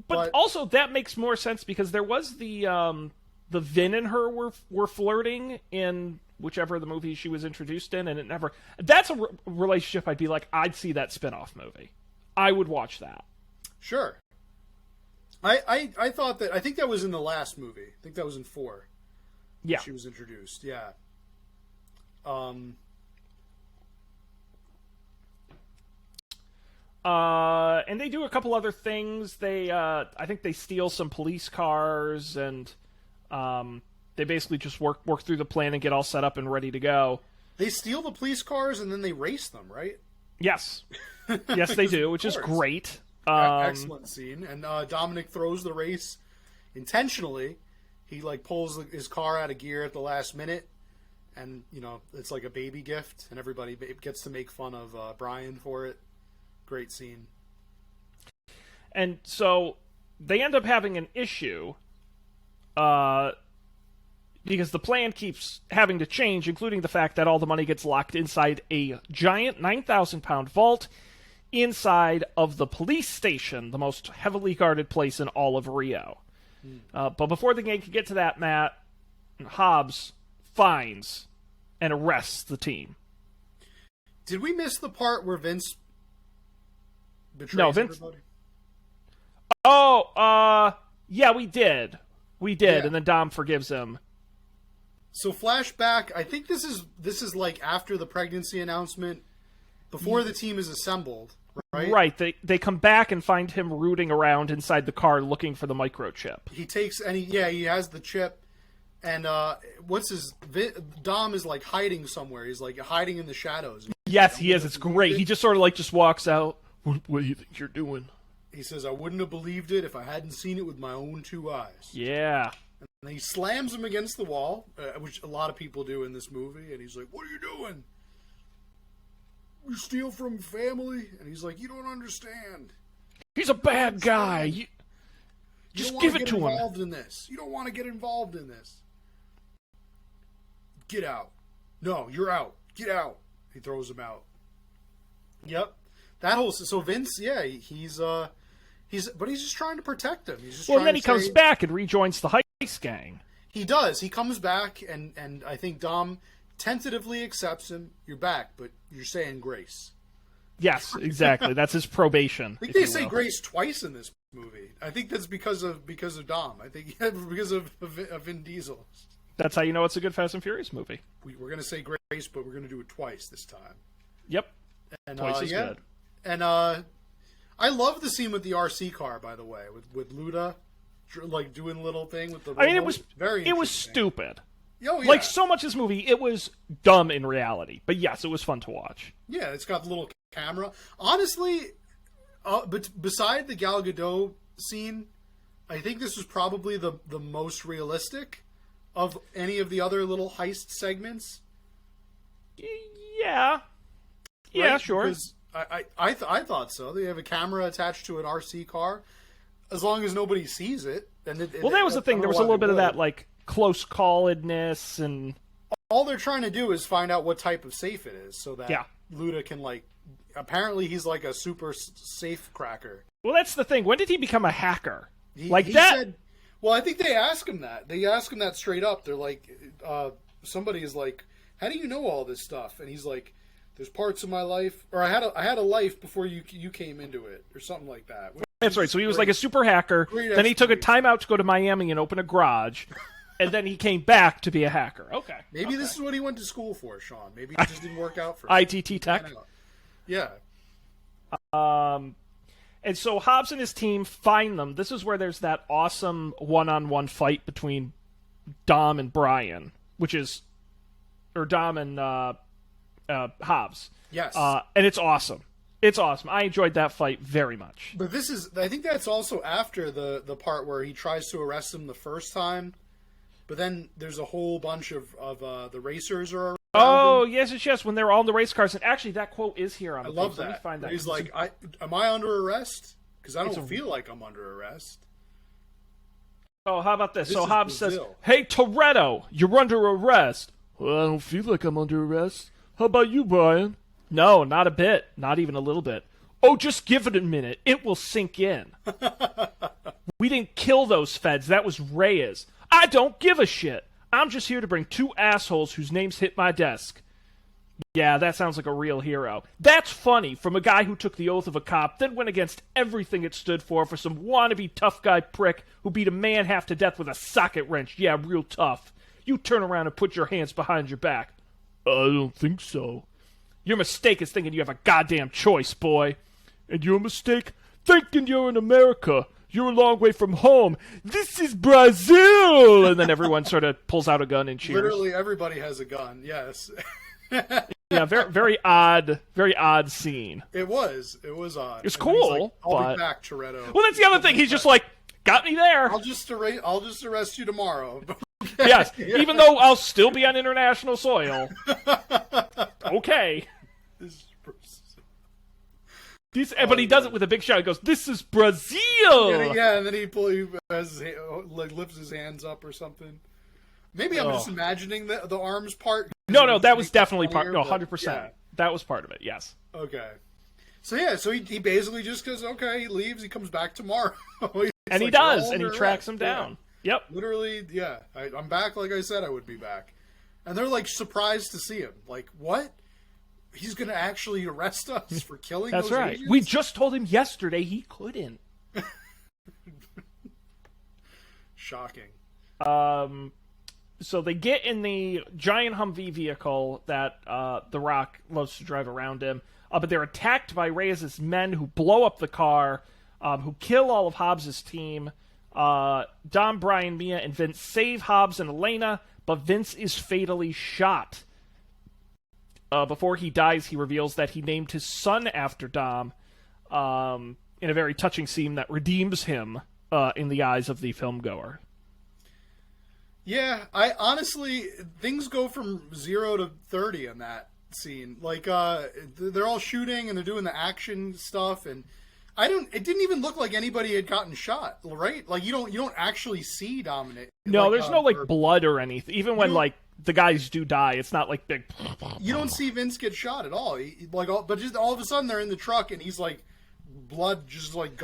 [SPEAKER 1] But also, that makes more sense, because there was the Vin and her were flirting in whichever the movie she was introduced in, and it never... That's a relationship I'd be like, I'd see that spin-off movie. I would watch that.
[SPEAKER 2] Sure. I thought that... I think that was in the last movie. I think that was in 4.
[SPEAKER 1] Yeah.
[SPEAKER 2] She was introduced, yeah.
[SPEAKER 1] And they do a couple other things. They, I think they steal some police cars, and they basically just work through the plan and get all set up and ready to go.
[SPEAKER 2] They steal the police cars and then they race them, right?
[SPEAKER 1] Yes. Yes, they do, which is great.
[SPEAKER 2] Excellent scene. And Dominic throws the race intentionally he like pulls his car out of gear at the last minute, and it's like a baby gift, and everybody gets to make fun of Brian for it. Great scene.
[SPEAKER 1] And so they end up having an issue because the plan keeps having to change, including the fact that all the money gets locked inside a giant 9,000-pound vault inside of the police station, the most heavily guarded place in all of Rio. But before the gang can get to that, Matt, Hobbs finds and arrests the team.
[SPEAKER 2] Did we miss the part where Vince betrays everybody?
[SPEAKER 1] Oh, yeah, we did.
[SPEAKER 2] Yeah.
[SPEAKER 1] And then Dom forgives him.
[SPEAKER 2] So flashback, I think this is like after the pregnancy announcement, before the team is assembled, right?
[SPEAKER 1] Right. They come back and find him rooting around inside the car looking for the microchip.
[SPEAKER 2] He takes he has the chip, and Dom is like hiding somewhere. He's like hiding in the shadows.
[SPEAKER 1] Yes, he is. It's great. He just sort of just walks out. What do you think you're doing?
[SPEAKER 2] He says, "I wouldn't have believed it if I hadn't seen it with my own two eyes."
[SPEAKER 1] Yeah.
[SPEAKER 2] And he slams him against the wall, which a lot of people do in this movie. And he's like, "What are you doing? You steal from family?" And he's like, "You don't understand.
[SPEAKER 1] He's a bad guy. Just give it to him.
[SPEAKER 2] You don't want to get involved in this. Get out. No, you're out. Get out." He throws him out. Yep. So Vince, yeah, he's just trying to protect him.
[SPEAKER 1] Then he comes back and rejoins the heist gang.
[SPEAKER 2] He does. He comes back, and I think Dom tentatively accepts him. You're back, but you're saying grace.
[SPEAKER 1] Yes, exactly. That's his probation.
[SPEAKER 2] I think they say grace twice in this movie. I think that's because of Dom. I think because of Vin Diesel.
[SPEAKER 1] That's how you know it's a good Fast and Furious movie.
[SPEAKER 2] We're going to say grace, but we're going to do it twice this time.
[SPEAKER 1] Yep.
[SPEAKER 2] And,
[SPEAKER 1] twice is good.
[SPEAKER 2] And I love the scene with the RC car, by the way, with Luda, like doing a little thing with the remote.
[SPEAKER 1] I mean, it was stupid. Oh, yeah. Like so much of this movie, it was dumb in reality. But yes, it was fun to watch.
[SPEAKER 2] Yeah, it's got the little camera. Honestly, but beside the Gal Gadot scene, I think this was probably the most realistic of any of the other little heist segments.
[SPEAKER 1] Yeah. Yeah, right? Sure.
[SPEAKER 2] Because I thought so. They have a camera attached to an RC car. As long as nobody sees it. And that
[SPEAKER 1] was the thing. There was a little bit of that, like, close calledness, and
[SPEAKER 2] all they're trying to do is find out what type of safe it is, so that Luda can, like, apparently he's like a super safe cracker.
[SPEAKER 1] Well, that's the thing. When did he become a hacker?
[SPEAKER 2] He said, well, I think they asked him that. They asked him that straight up. They're like, somebody is like, "How do you know all this stuff?" And he's like, "There's parts of my life, or I had a life before you came into it," or something like that.
[SPEAKER 1] That's right. So he was like a super hacker. Then he took a time out to go to Miami and open a garage. And then he came back to be a hacker. Okay.
[SPEAKER 2] Maybe this is what he went to school for, Sean. Maybe it just didn't work out for him.
[SPEAKER 1] ITT Tech?
[SPEAKER 2] Yeah.
[SPEAKER 1] And so Hobbs and his team find them. This is where there's that awesome one-on-one fight between Dom and Brian, or Dom and Hobbs.
[SPEAKER 2] Yes.
[SPEAKER 1] And it's awesome. It's awesome. I enjoyed that fight very much.
[SPEAKER 2] But I think that's also after the part where he tries to arrest him the first time. But then there's a whole bunch of the racers are around him.
[SPEAKER 1] Yes. When they're all in the race cars. And actually, that quote is here on the
[SPEAKER 2] I love
[SPEAKER 1] page.
[SPEAKER 2] that.
[SPEAKER 1] Let me find that.
[SPEAKER 2] He's like, am I under arrest? Because I don't feel like I'm under arrest.
[SPEAKER 1] Oh, how about this? So Hobbs says, "Hey, Toretto, you're under arrest." "Well, I don't feel like I'm under arrest. How about you, Brian?" "No, not a bit. Not even a little bit." "Oh, just give it a minute. It will sink in." "We didn't kill those feds. That was Reyes." "I don't give a shit. I'm just here to bring two assholes whose names hit my desk." Yeah, that sounds like a real hero. That's funny from a guy who took the oath of a cop, then went against everything it stood for some wannabe tough guy prick who beat a man half to death with a socket wrench. Yeah, real tough. You turn around and put your hands behind your back. "I don't think so." "Your mistake is thinking you have a goddamn choice, boy." "And your mistake? Thinking you're in America. You're a long way from home. This is Brazil!" And then everyone sort of pulls out a gun and cheers.
[SPEAKER 2] Literally everybody has a gun, yes.
[SPEAKER 1] Yeah, very odd scene.
[SPEAKER 2] It was odd.
[SPEAKER 1] It's cool,
[SPEAKER 2] I'll
[SPEAKER 1] but...
[SPEAKER 2] be back, Toretto.
[SPEAKER 1] Well, that's the other thing. He's just like, got me there.
[SPEAKER 2] I'll just arrest you tomorrow.
[SPEAKER 1] Yes, even though I'll still be on international soil. Okay. But he does it with a big shout. He goes, "This is Brazil!"
[SPEAKER 2] Yeah, and then he lifts his hands up or something. Maybe I'm just imagining the arms part.
[SPEAKER 1] No, that was definitely part. No, 100%. Yeah. That was part of it. Yes.
[SPEAKER 2] Okay. So he basically just goes, okay, he leaves, he comes back tomorrow.
[SPEAKER 1] And he does, and he tracks him down. Yeah. Yep.
[SPEAKER 2] Literally, yeah. I'm back like I said I would be back. And they're like surprised to see him. Like, what? He's going to actually arrest us for killing
[SPEAKER 1] That's
[SPEAKER 2] those
[SPEAKER 1] right.
[SPEAKER 2] agents?
[SPEAKER 1] We just told him yesterday he couldn't.
[SPEAKER 2] Shocking.
[SPEAKER 1] So they get in the giant Humvee vehicle that The Rock loves to drive around him. But they're attacked by Reyes' men who blow up the car, who kill all of Hobbs' team. Dom, Brian, Mia, and Vince save Hobbs and Elena, but Vince is fatally shot. Before he dies, he reveals that he named his son after Dom in a very touching scene that redeems him in the eyes of the filmgoer.
[SPEAKER 2] Yeah, I honestly, things go from 0 to 30 in that scene. Like, they're all shooting and they're doing the action stuff, and it didn't even look like anybody had gotten shot, right? Like, you don't actually see Dominic.
[SPEAKER 1] No,
[SPEAKER 2] like,
[SPEAKER 1] there's no blood or anything. Even when the guys do die, it's not like big.
[SPEAKER 2] You don't see Vince get shot at all. But just all of a sudden they're in the truck and he's like, blood just like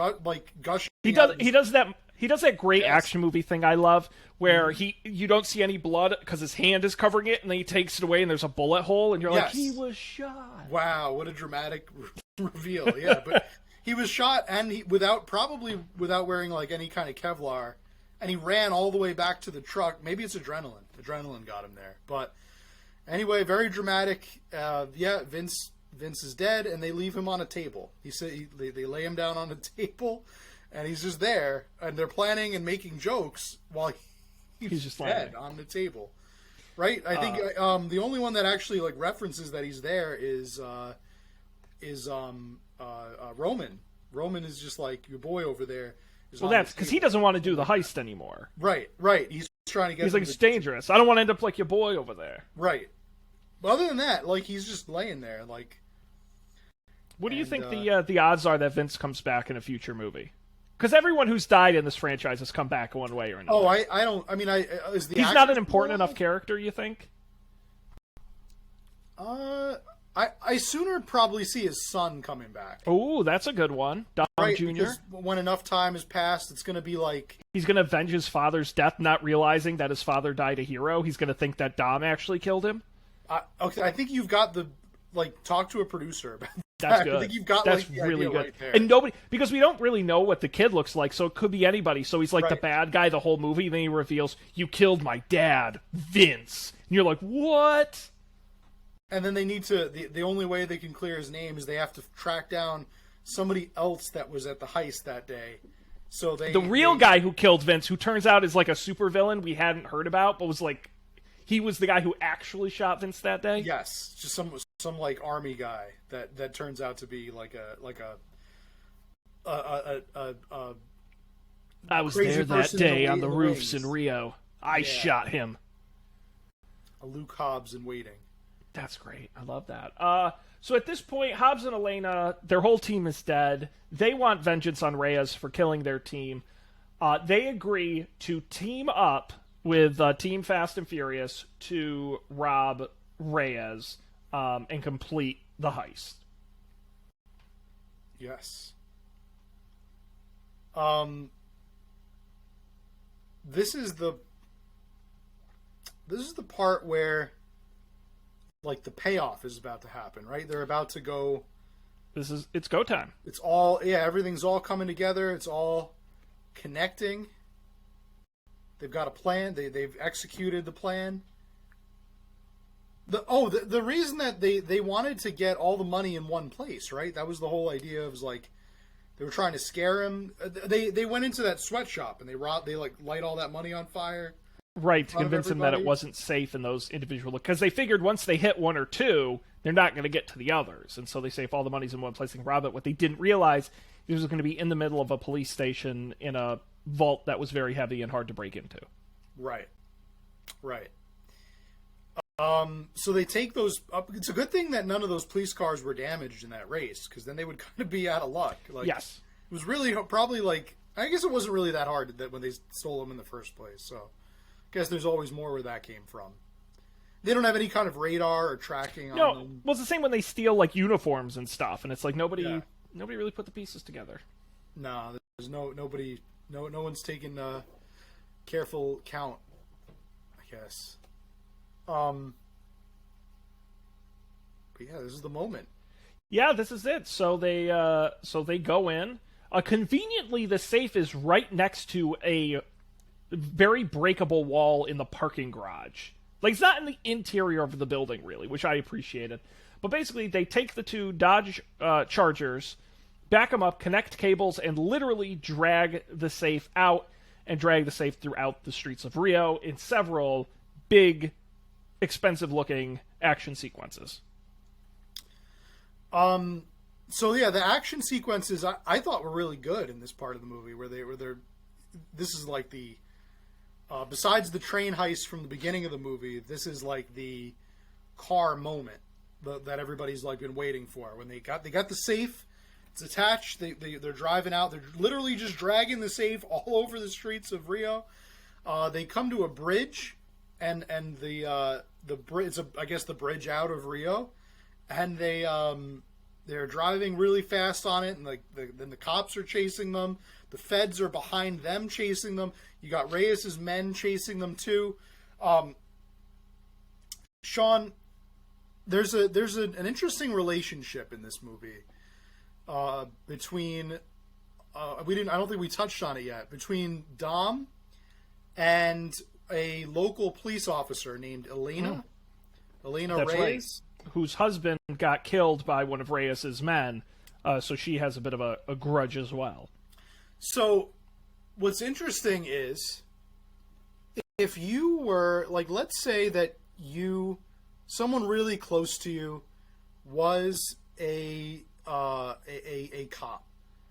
[SPEAKER 2] gushing.
[SPEAKER 1] He does that great action movie thing I love, where you don't see any blood because his hand is covering it, and then he takes it away, and there's a bullet hole, and you're like, he was shot.
[SPEAKER 2] Wow, what a dramatic reveal! Yeah, but he was shot, and without wearing like any kind of Kevlar, and he ran all the way back to the truck. Maybe it's adrenaline. Adrenaline got him there. But anyway, very dramatic. Vince is dead, and they leave him on a table. They lay him down on a table. And he's just there, and they're planning and making jokes while he's just dead on the table, right? I think the only one that actually like references that he's there is Roman. Roman is just like, your boy over there.
[SPEAKER 1] Well, that's because he doesn't want to do the heist anymore.
[SPEAKER 2] Right. He's trying to get.
[SPEAKER 1] He's like, it's dangerous. I don't want to end up like your boy over there.
[SPEAKER 2] Right. But other than that, like, he's just laying there, like.
[SPEAKER 1] What do you think the odds are that Vince comes back in a future movie? Because everyone who's died in this franchise has come back one way or another.
[SPEAKER 2] Oh, I don't. I mean, is the
[SPEAKER 1] he's not an important enough character, you think?
[SPEAKER 2] I sooner probably see his son coming back.
[SPEAKER 1] Oh, that's a good one, Dom Jr.
[SPEAKER 2] Because when enough time has passed, it's going to be like
[SPEAKER 1] he's going to avenge his father's death, not realizing that his father died a hero. He's going to think that Dom actually killed him.
[SPEAKER 2] Okay, I think you've got talk to a producer about.
[SPEAKER 1] That's good.
[SPEAKER 2] I think you've got
[SPEAKER 1] that's really good. Right
[SPEAKER 2] there.
[SPEAKER 1] And because we don't really know what the kid looks like, so it could be anybody. So he's like the bad guy the whole movie, and then he reveals, you killed my dad, Vince. And you're like, what?
[SPEAKER 2] And then they need to, the only way they can clear his name is they have to track down somebody else that was at the heist that day. So the real
[SPEAKER 1] guy who killed Vince, who turns out is like a supervillain we hadn't heard about, but was like, he was the guy who actually shot Vince that day?
[SPEAKER 2] Yes, just some like army guy that turns out to be like a
[SPEAKER 1] I was there that day on the roofs in Rio. I shot him.
[SPEAKER 2] A Luke Hobbs in waiting.
[SPEAKER 1] That's great. I love that. So at this point, Hobbs and Elena, their whole team is dead. They want vengeance on Reyes for killing their team. They agree to team up with Team Fast and Furious to rob Reyes and complete the heist.
[SPEAKER 2] Yes. This is the part where like the payoff is about to happen, right? They're about to go.
[SPEAKER 1] It's go time.
[SPEAKER 2] It's all everything's all coming together. It's all connecting. They've got a plan. They've executed the plan. The reason that they wanted to get all the money in one place, right? That was the whole idea. It was like they were trying to scare him. They went into that sweatshop and they light all that money on fire.
[SPEAKER 1] Right, to convince him that it wasn't safe in those individual... Because they figured once they hit one or two, they're not going to get to the others. And so they say if all the money's in one place, they can rob it. What they didn't realize, it was going to be in the middle of a police station in a vault that was very heavy and hard to break into.
[SPEAKER 2] Right. So they take those up. It's a good thing that none of those police cars were damaged in that race, because then they would kind of be out of luck. Like,
[SPEAKER 1] yes.
[SPEAKER 2] It was really probably like, I guess it wasn't really that hard that when they stole them in the first place. So I guess there's always more where that came from. They don't have any kind of radar or tracking on them.
[SPEAKER 1] Well, it's the same when they steal like uniforms and stuff, and it's like nobody really put the pieces together.
[SPEAKER 2] No, there's no one's taken careful count, I guess. But yeah, this is the moment.
[SPEAKER 1] Yeah, this is it. So they go in. Conveniently, the safe is right next to a very breakable wall in the parking garage. Like, it's not in the interior of the building, really, which I appreciated. But basically, they take the two Dodge Chargers, back them up, connect cables, and literally drag the safe out and drag the safe throughout the streets of Rio in several big, expensive-looking action sequences.
[SPEAKER 2] So yeah, the action sequences I thought were really good in this part of the movie, where they're this is like the besides the train heist from the beginning of the movie, this is like the car moment that everybody's like been waiting for. When they got the safe, it's attached. They're driving out. They're literally just dragging the safe all over the streets of Rio. They come to a bridge, and the bridge, I guess the bridge out of Rio, and they're driving really fast on it, and then the cops are chasing them. The feds are behind them chasing them. You got Reyes's men chasing them too. Sean, there's an interesting relationship in this movie between I don't think we touched on it yet, between Dom and a local police officer named Elena. Elena
[SPEAKER 1] That's
[SPEAKER 2] Reyes.
[SPEAKER 1] Right. Whose husband got killed by one of Reyes's men, so she has a bit of a grudge as well.
[SPEAKER 2] So, what's interesting is, if you were, like, let's say that someone really close to you was a cop.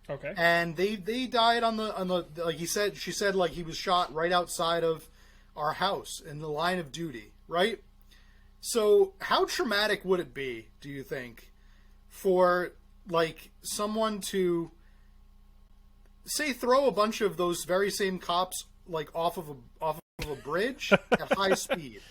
[SPEAKER 1] Okay.
[SPEAKER 2] And they died on the like she said like he was shot right outside of our house in the line of duty, right? So how traumatic would it be, do you think, for like someone to say throw a bunch of those very same cops like off of a bridge at high speed?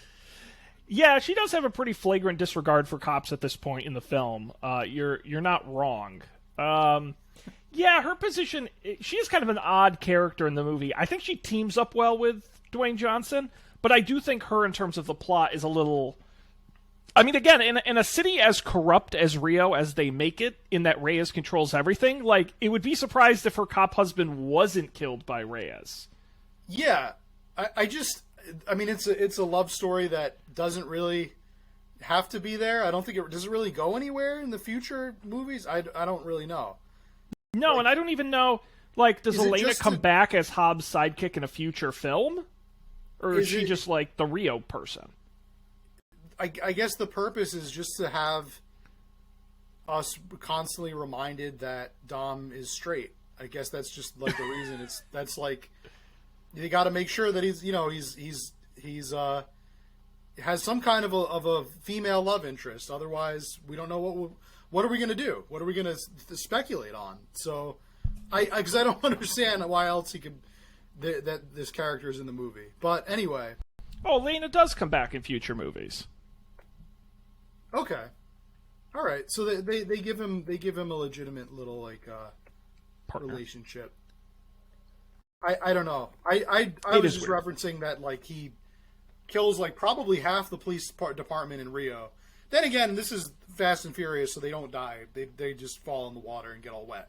[SPEAKER 1] Yeah, she does have a pretty flagrant disregard for cops at this point in the film. You're not wrong. Yeah, her position, she is kind of an odd character in the movie. I think she teams up well with Dwayne Johnson, but I do think her, in terms of the plot, is a little... I mean, again, in a city as corrupt as Rio as they make it, in that Reyes controls everything, like, it would be surprised if her cop husband wasn't killed by Reyes.
[SPEAKER 2] Yeah, I mean, it's a love story that doesn't really have to be there. I don't think does it really go anywhere in the future movies? I don't really know.
[SPEAKER 1] No, and I don't even know, like, does Elena come back as Hobbs' sidekick in a future film? Or is she just, like, the Rio person?
[SPEAKER 2] I guess the purpose is just to have us constantly reminded that Dom is straight. I guess that's just, like, the reason. That's like, you got to make sure that he's has some kind of a female love interest. Otherwise, we don't know what are we going to do? What are we going to speculate on? So, because I don't understand why else he could that this character is in the movie. But anyway,
[SPEAKER 1] Elena does come back in future movies.
[SPEAKER 2] Okay, all right. So they give him a legitimate little like relationship. I don't know. I was just weird. Referencing that like he kills like probably half the police department in Rio. Then again, this is Fast and Furious, so they don't die. They just fall in the water and get all wet.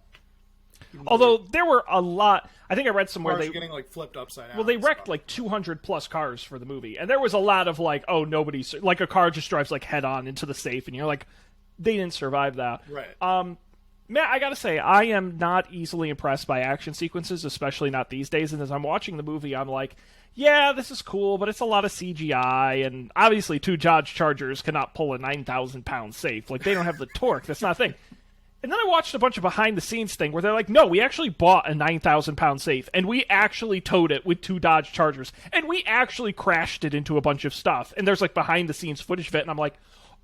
[SPEAKER 1] Although there were a lot, I think I read somewhere
[SPEAKER 2] they getting like flipped upside down.
[SPEAKER 1] Well, they wrecked like 200 plus cars for the movie, and there was a lot of like, oh, nobody's like a car just drives like head on into the safe, and you're like, they didn't survive that.
[SPEAKER 2] Right.
[SPEAKER 1] Matt, I gotta say, I am not easily impressed by action sequences, especially not these days. And as I'm watching the movie, I'm like, yeah, this is cool, but it's a lot of CGI, and obviously two Dodge Chargers cannot pull a 9,000-pound safe. Like, they don't have the torque. That's not a thing. And then I watched a bunch of behind-the-scenes thing where they're like, no, we actually bought a 9,000-pound safe, and we actually towed it with 2 Dodge Chargers, and we actually crashed it into a bunch of stuff. And there's, like, behind-the-scenes footage of it, and I'm like,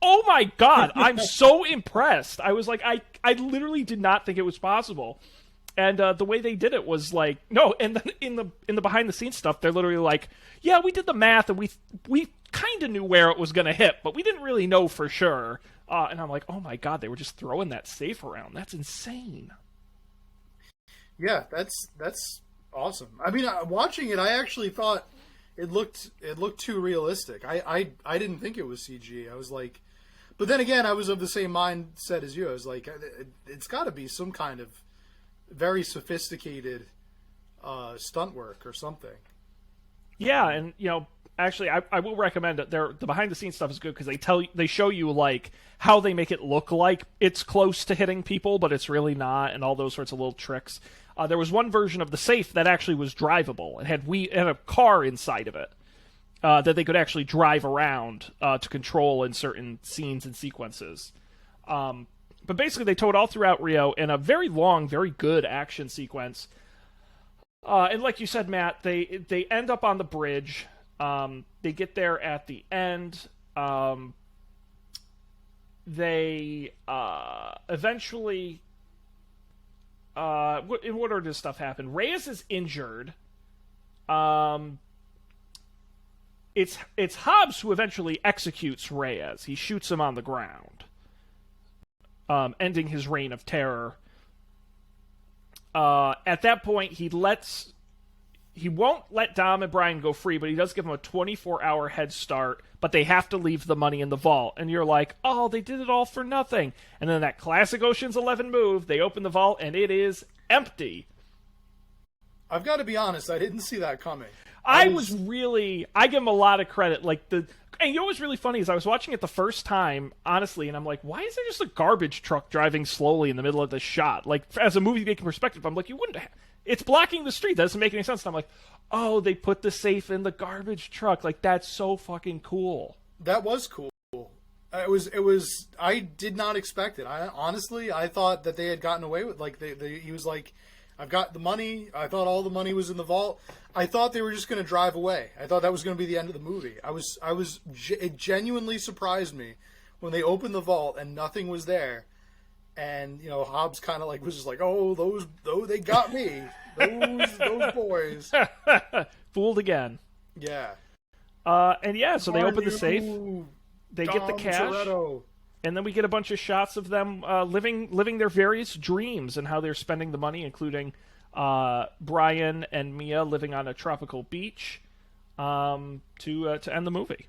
[SPEAKER 1] oh my god, I'm so impressed. I was like, I literally did not think it was possible. And the way they did it was like, no, and then in the behind-the-scenes stuff, they're literally like, yeah, we did the math, and we kind of knew where it was going to hit, but we didn't really know for sure. And I'm like, oh my god, they were just throwing that safe around. That's insane.
[SPEAKER 2] Yeah, that's awesome. I mean, watching it, I actually thought it looked too realistic. I didn't think it was CG. I was like, but then again, I was of the same mindset as you. I was like, it's got to be some kind of very sophisticated stunt work or something.
[SPEAKER 1] Yeah, and actually, I will recommend it. The behind the scenes stuff is good because they show you like how they make it look like it's close to hitting people, but it's really not, and all those sorts of little tricks. There was one version of the safe that actually was drivable. It had a car inside of it that they could actually drive around to control in certain scenes and sequences. But basically, they towed all throughout Rio in a very long, very good action sequence. And like you said, Matt, they end up on the bridge. They get there at the end. They eventually... in what order does stuff happen? Reyes is injured. It's Hobbs who eventually executes Reyes. He shoots him on the ground, ending his reign of terror. At that point, he won't let Dom and Brian go free, but he does give them a 24-hour head start, but they have to leave the money in the vault. And you're like, oh, they did it all for nothing. And then that classic Ocean's 11 move, they open the vault, and it is empty.
[SPEAKER 2] I've got to be honest, I didn't see that coming.
[SPEAKER 1] I give him a lot of credit. And you know what's really funny is I was watching it the first time, honestly, and I'm like, why is there just a garbage truck driving slowly in the middle of this shot? Like, as a movie-making perspective, I'm like, you wouldn't have... It's blocking the street. That doesn't make any sense. And I'm like, oh, they put the safe in the garbage truck. Like, that's so fucking cool.
[SPEAKER 2] That was cool. It was. I did not expect it. I thought that they had gotten away with. Like, he was like, I've got the money. I thought all the money was in the vault. I thought they were just going to drive away. I thought that was going to be the end of the movie. It genuinely surprised me when they opened the vault and nothing was there. And, Hobbs kind of was just like, oh, they got me. Those boys.
[SPEAKER 1] Fooled again.
[SPEAKER 2] Yeah.
[SPEAKER 1] So they open the safe. They get the cash.
[SPEAKER 2] Toretto.
[SPEAKER 1] And then we get a bunch of shots of them living their various dreams and how they're spending the money, including Brian and Mia living on a tropical beach to end the movie.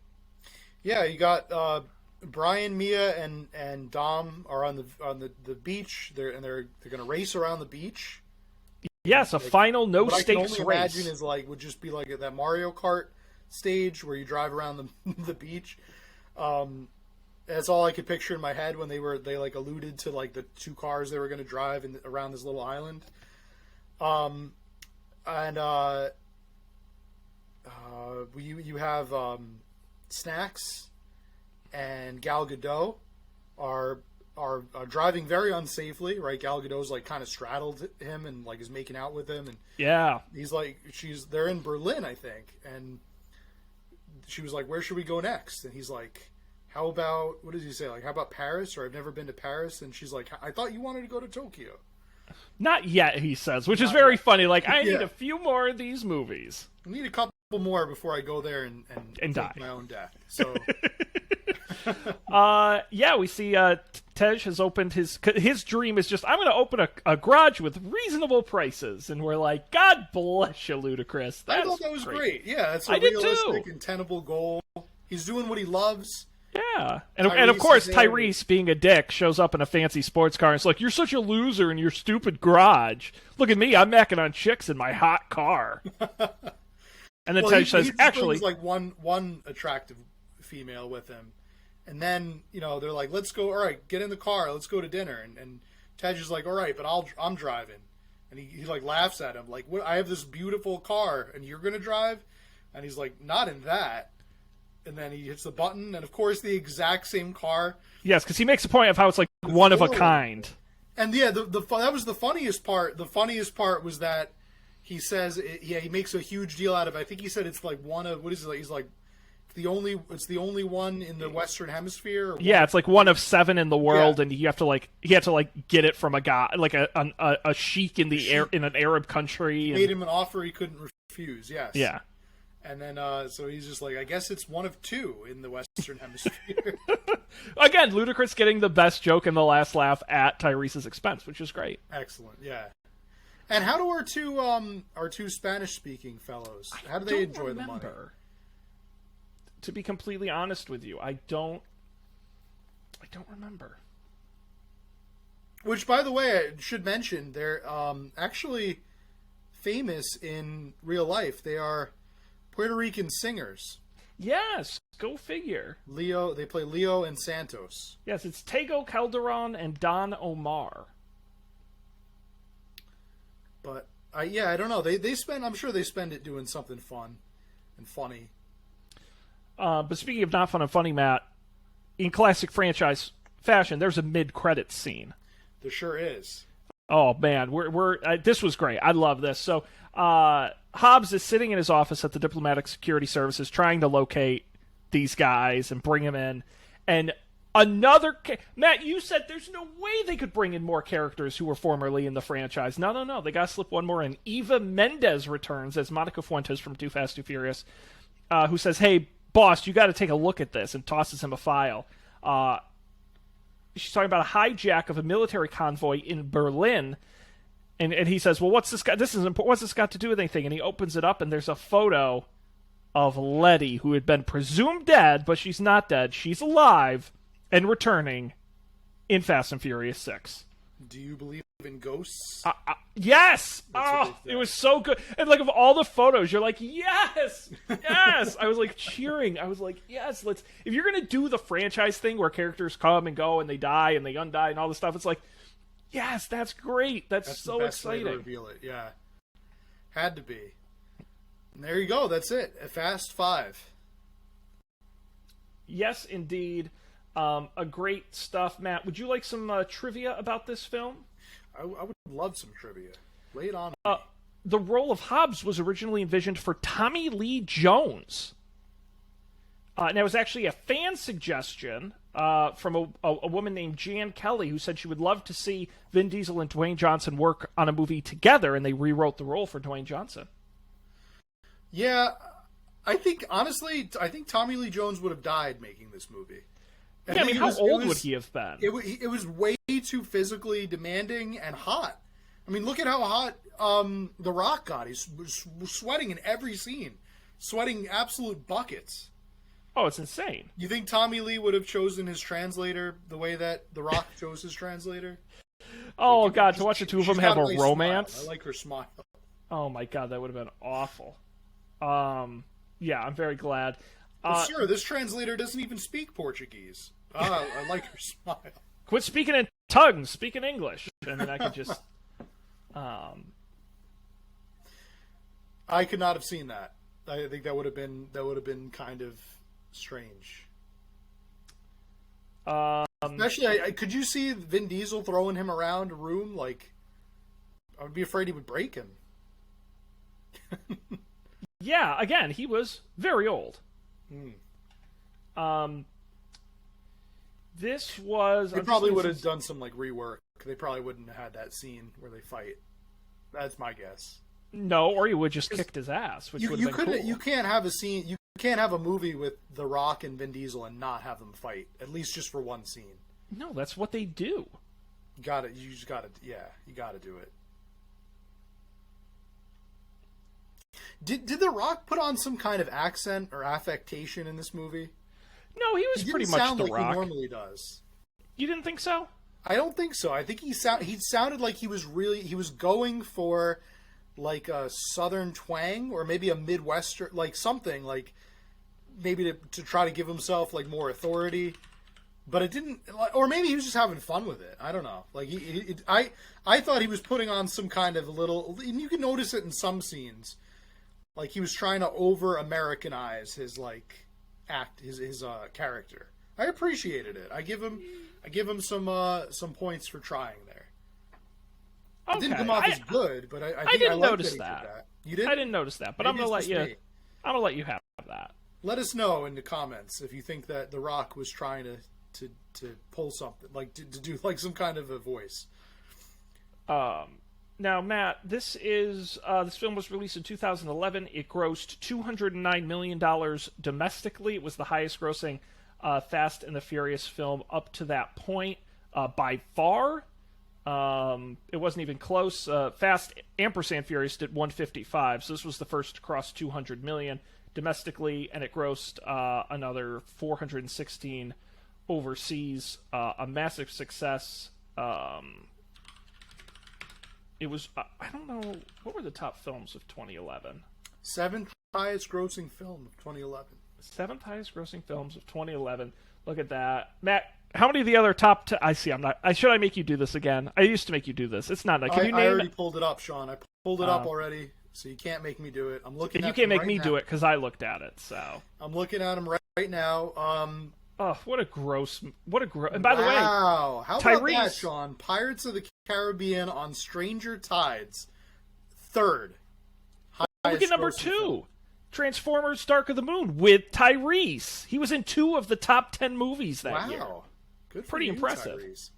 [SPEAKER 1] Yeah,
[SPEAKER 2] you got... Brian, Mia, and Dom are on the beach. They're going to race around the beach.
[SPEAKER 1] Yes, a final no stakes race.
[SPEAKER 2] What I can only imagine would just be like that Mario Kart stage where you drive around the beach. That's all I could picture in my head when they alluded to the 2 cars they were going to drive around this little island. You have Snacks and Gal Gadot are driving very unsafely, right? Gal Gadot's kind of straddled him and is making out with him, and
[SPEAKER 1] yeah,
[SPEAKER 2] he's they're in Berlin, I think, and she was like, where should we go next? And he's like, how about, what does he say? How about Paris? Or I've never been to Paris. And she's like, I thought you wanted to go to Tokyo.
[SPEAKER 1] Not yet, he says, which is very funny. I need a few more of these movies.
[SPEAKER 2] I need a couple more before I go there and
[SPEAKER 1] die
[SPEAKER 2] my own death. So.
[SPEAKER 1] We see Tej has opened his dream is just, I'm going to open a garage with reasonable prices, and we're like, God bless you, Ludacris.
[SPEAKER 2] I thought that was great. Yeah, that's a realistic and tenable goal. He's doing what he loves.
[SPEAKER 1] Yeah, and of course Tyrese, being a dick, shows up in a fancy sports car and it's like, you're such a loser in your stupid garage. Look at me, I'm macking on chicks in my hot car. And then Tej says, actually,
[SPEAKER 2] like one attractive female with him. And then, they're like, let's go, all right, get in the car, let's go to dinner. And Tej is like, all right, but I'm driving. And he laughs at him, like, what, I have this beautiful car, and you're going to drive? And he's like, not in that. And then he hits the button, and of course the exact same car.
[SPEAKER 1] Yes, because he makes a point of how it's one of a kind.
[SPEAKER 2] And yeah, that was the funniest part. The funniest part was that he says, he makes a huge deal out of it. I think he said it's like one of, what is it? He's like, it's the only one in the Western Hemisphere.
[SPEAKER 1] Yeah, it's like one of 7 in the world, and he had to get it from a guy, like a sheik in in an Arab country.
[SPEAKER 2] Made him an offer he couldn't refuse. Yes.
[SPEAKER 1] Yeah.
[SPEAKER 2] And then, so he's just like, I guess it's one of 2 in the Western Hemisphere.
[SPEAKER 1] Again, Ludacris getting the best joke and the last laugh at Tyrese's expense, which is great.
[SPEAKER 2] Excellent, yeah. And how do our two Spanish-speaking fellows? How do they enjoy the money?
[SPEAKER 1] To be completely honest with you, I don't remember.
[SPEAKER 2] Which, by the way, I should mention, they're actually famous in real life. They are Puerto Rican singers.
[SPEAKER 1] Yes, go figure.
[SPEAKER 2] They play Leo and Santos.
[SPEAKER 1] Yes, it's Tego Calderon and Don Omar.
[SPEAKER 2] But I don't know. I'm sure they spend it doing something fun and funny.
[SPEAKER 1] But speaking of not fun and funny, Matt, in classic franchise fashion, there's a mid-credits scene.
[SPEAKER 2] There sure is.
[SPEAKER 1] Oh man, this was great. I love this. So Hobbs is sitting in his office at the Diplomatic Security Services, trying to locate these guys and bring them in. And Matt, you said there's no way they could bring in more characters who were formerly in the franchise. No. They got to slip one more in. Eva Mendes returns as Monica Fuentes from Too Fast, Too Furious, who says, "Hey, boss, you got to take a look at this," and tosses him a file. She's talking about a hijack of a military convoy in Berlin, and he says, "Well, what's this got? This is important. What's this got to do with anything?" And he opens it up, and there's a photo of Letty, who had been presumed dead, but she's not dead. She's alive and returning in Fast and Furious 6.
[SPEAKER 2] Do you believe in ghosts?
[SPEAKER 1] Yes! Oh, it was so good. And like, of all the photos, you're like, yes! Yes! I was like cheering. I was like, yes, if you're going to do the franchise thing where characters come and go and they die and they undie and all this stuff, it's like, yes, that's great. That's so
[SPEAKER 2] the best
[SPEAKER 1] exciting.
[SPEAKER 2] Way to reveal it, yeah. Had to be. And there you go. That's it. A Fast 5.
[SPEAKER 1] Yes, indeed. A great stuff. Matt, would you like some trivia about this film?
[SPEAKER 2] I would love some trivia. Lay it on.
[SPEAKER 1] The role of Hobbs was originally envisioned for Tommy Lee Jones. And it was actually a fan suggestion from a woman named Jan Kelly, who said she would love to see Vin Diesel and Dwayne Johnson work on a movie together, and they rewrote the role for Dwayne Johnson.
[SPEAKER 2] Yeah, I think Tommy Lee Jones would have died making this movie.
[SPEAKER 1] Yeah, I mean, how old would he have been?
[SPEAKER 2] It was way too physically demanding and hot. I mean, look at how hot The Rock got. He's sweating in every scene. Sweating absolute buckets.
[SPEAKER 1] Oh, it's insane.
[SPEAKER 2] You think Tommy Lee would have chosen his translator the way that The Rock chose his translator?
[SPEAKER 1] Oh, like, God, to watch the two of them have a romance?
[SPEAKER 2] Smile. I like her smile.
[SPEAKER 1] Oh, my God, that would have been awful. Yeah, I'm very glad.
[SPEAKER 2] Sir, this translator doesn't even speak Portuguese. I like her smile.
[SPEAKER 1] Quit speaking in tongues. Speak in English. And then I could just...
[SPEAKER 2] I could not have seen that. I think that would have been kind of strange. Especially, could you see Vin Diesel throwing him around a room? Like, I would be afraid he would break him.
[SPEAKER 1] Yeah, again, he was very old. This was...
[SPEAKER 2] They probably would have done some, like, rework. They probably wouldn't have had that scene where they fight. That's my guess.
[SPEAKER 1] No, or he would just kicked his ass, which would have been cool.
[SPEAKER 2] You can't have a scene... You can't have a movie with The Rock and Vin Diesel and not have them fight. At least just for one scene.
[SPEAKER 1] No, that's what they do.
[SPEAKER 2] You just gotta do it. Did The Rock put on some kind of accent or affectation in this movie?
[SPEAKER 1] No, he was pretty much The Rock.
[SPEAKER 2] He normally does.
[SPEAKER 1] You didn't think so?
[SPEAKER 2] I don't think so. I think he sounded like he was going for like a southern twang or maybe a midwestern, like something like maybe to try to give himself like more authority. But it didn't, or maybe he was just having fun with it. I don't know. Like I thought he was putting on some kind of little, and you can notice it in some scenes. Like he was trying to over-Americanize his like his character. I appreciated it. I give him some points for trying there. It didn't come off as good, but I think
[SPEAKER 1] I didn't
[SPEAKER 2] liked
[SPEAKER 1] notice
[SPEAKER 2] it
[SPEAKER 1] that.
[SPEAKER 2] for that. You didn't?
[SPEAKER 1] I didn't notice that, but
[SPEAKER 2] Maybe
[SPEAKER 1] I'm
[SPEAKER 2] it's just me.
[SPEAKER 1] gonna let you have that.
[SPEAKER 2] Let us know in the comments if you think that The Rock was trying to pull something, like to do like some kind of a voice.
[SPEAKER 1] Now, Matt, this film was released in 2011. It grossed $209 million domestically. It was the highest-grossing Fast and the Furious film up to that point by far. It wasn't even close. Fast & Furious did 155, so this was the first to cross 200 million domestically, and it grossed another 416 overseas. A massive success. It was, I don't know, what were the top films of 2011?
[SPEAKER 2] Seventh highest grossing film of 2011.
[SPEAKER 1] Seventh highest grossing films of 2011. Look at that. Matt, how many of the other top... I see, I'm not... should I make you do this again? I used to make you do this. It's not... Can you name...
[SPEAKER 2] I already pulled it up, Sean. I pulled it up already, so you can't make me do it. I'm looking at
[SPEAKER 1] You can't make
[SPEAKER 2] right
[SPEAKER 1] me
[SPEAKER 2] now.
[SPEAKER 1] do it, because I looked at it, so...
[SPEAKER 2] I'm looking at them right now.
[SPEAKER 1] Oh, what a gross... And by the way...
[SPEAKER 2] Wow. How
[SPEAKER 1] Tyrese...
[SPEAKER 2] about that, Sean? Pirates of the Caribbean on Stranger Tides. Third.
[SPEAKER 1] Look at number 2. Film. Transformers Dark of the Moon with Tyrese. He was in 2 of the top 10 movies that year.
[SPEAKER 2] Wow. Good for
[SPEAKER 1] Pretty
[SPEAKER 2] you,
[SPEAKER 1] impressive.
[SPEAKER 2] Tyrese.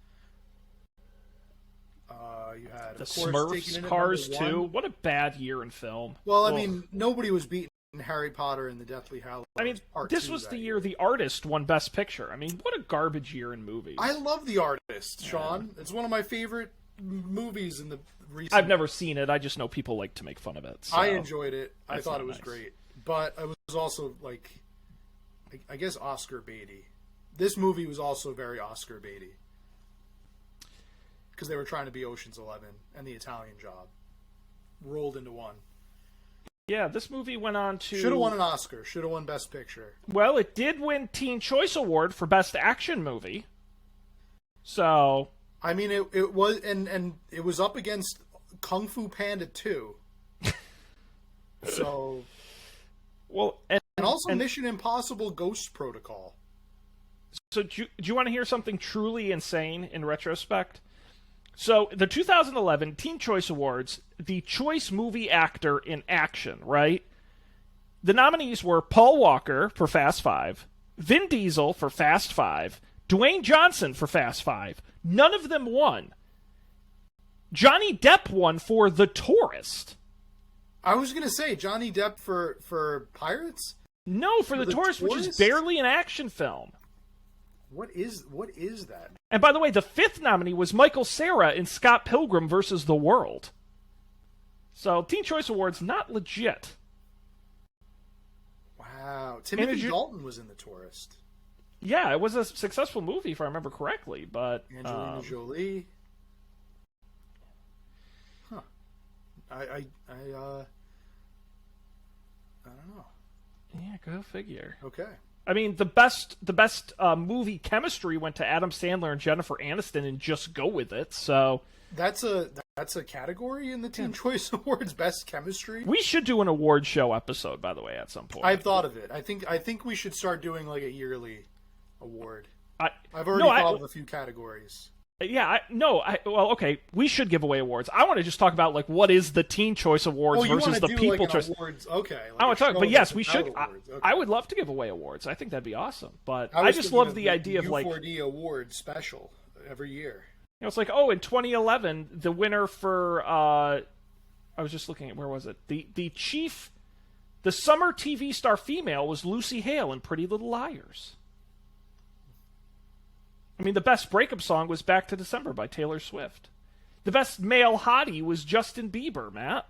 [SPEAKER 2] You had,
[SPEAKER 1] the
[SPEAKER 2] of course,
[SPEAKER 1] Smurfs, Cars 2. What a bad year in film.
[SPEAKER 2] Well, I mean, nobody was beating Harry Potter and the Deathly Hallows.
[SPEAKER 1] I mean, this was the year The Artist won Best Picture. I mean, what a garbage year in movies.
[SPEAKER 2] I love The Artist, Sean. Yeah. It's one of my favorite movies in the recent...
[SPEAKER 1] I've never seen it. I just know people like to make fun of it. So.
[SPEAKER 2] I enjoyed it. I thought it was great. But it was also, like, I guess Oscar baity. This movie was also very Oscar baity. Because they were trying to be Ocean's 11 and The Italian Job. Rolled into one.
[SPEAKER 1] Yeah, this movie went on to...
[SPEAKER 2] Should have won an Oscar. Should have won Best Picture.
[SPEAKER 1] Well, it did win Teen Choice Award for Best Action Movie. So...
[SPEAKER 2] I mean, it was... And it was up against Kung Fu Panda 2. So...
[SPEAKER 1] Well,
[SPEAKER 2] and also Mission Impossible Ghost Protocol.
[SPEAKER 1] So do you want to hear something truly insane in retrospect? So the 2011 Teen Choice Awards, the Choice Movie Actor in Action, right? The nominees were Paul Walker for Fast 5, Vin Diesel for Fast 5, Dwayne Johnson for Fast 5. None of them won. Johnny Depp won for The Tourist.
[SPEAKER 2] I was going to say Johnny Depp for Pirates?
[SPEAKER 1] No, for the Tourist, which is barely an action film.
[SPEAKER 2] What is that?
[SPEAKER 1] And by the way, the 5th nominee was Michael Cera in Scott Pilgrim vs. the World. So, Teen Choice Awards, not legit.
[SPEAKER 2] Wow. Timothy Dalton was in The Tourist.
[SPEAKER 1] Yeah, it was a successful movie, if I remember correctly, but...
[SPEAKER 2] Angelina Jolie. Huh. I don't know.
[SPEAKER 1] Yeah, go figure.
[SPEAKER 2] Okay.
[SPEAKER 1] I mean, the best movie chemistry went to Adam Sandler and Jennifer Aniston, and Just Go With It. So
[SPEAKER 2] that's a category in the Teen Choice Awards, best chemistry.
[SPEAKER 1] We should do an award show episode, by the way, at some point.
[SPEAKER 2] I've thought of it. I think we should start doing like a yearly award. I've already thought of a few categories.
[SPEAKER 1] Yeah, well, okay, we should give away awards. I want to just talk about, like, what is the Teen Choice Awards versus the People Choice
[SPEAKER 2] Awards. Okay.
[SPEAKER 1] I want to talk, but yes, we should. Okay. I would love to give away awards. I think that'd be awesome. But I just love the idea of, like...
[SPEAKER 2] U4D award special every year.
[SPEAKER 1] You know, it's like, in 2011, the winner for... I was just looking at, where was it? The summer TV star female was Lucy Hale in Pretty Little Liars. I mean, the best breakup song was Back to December by Taylor Swift. The best male hottie was Justin Bieber, Matt.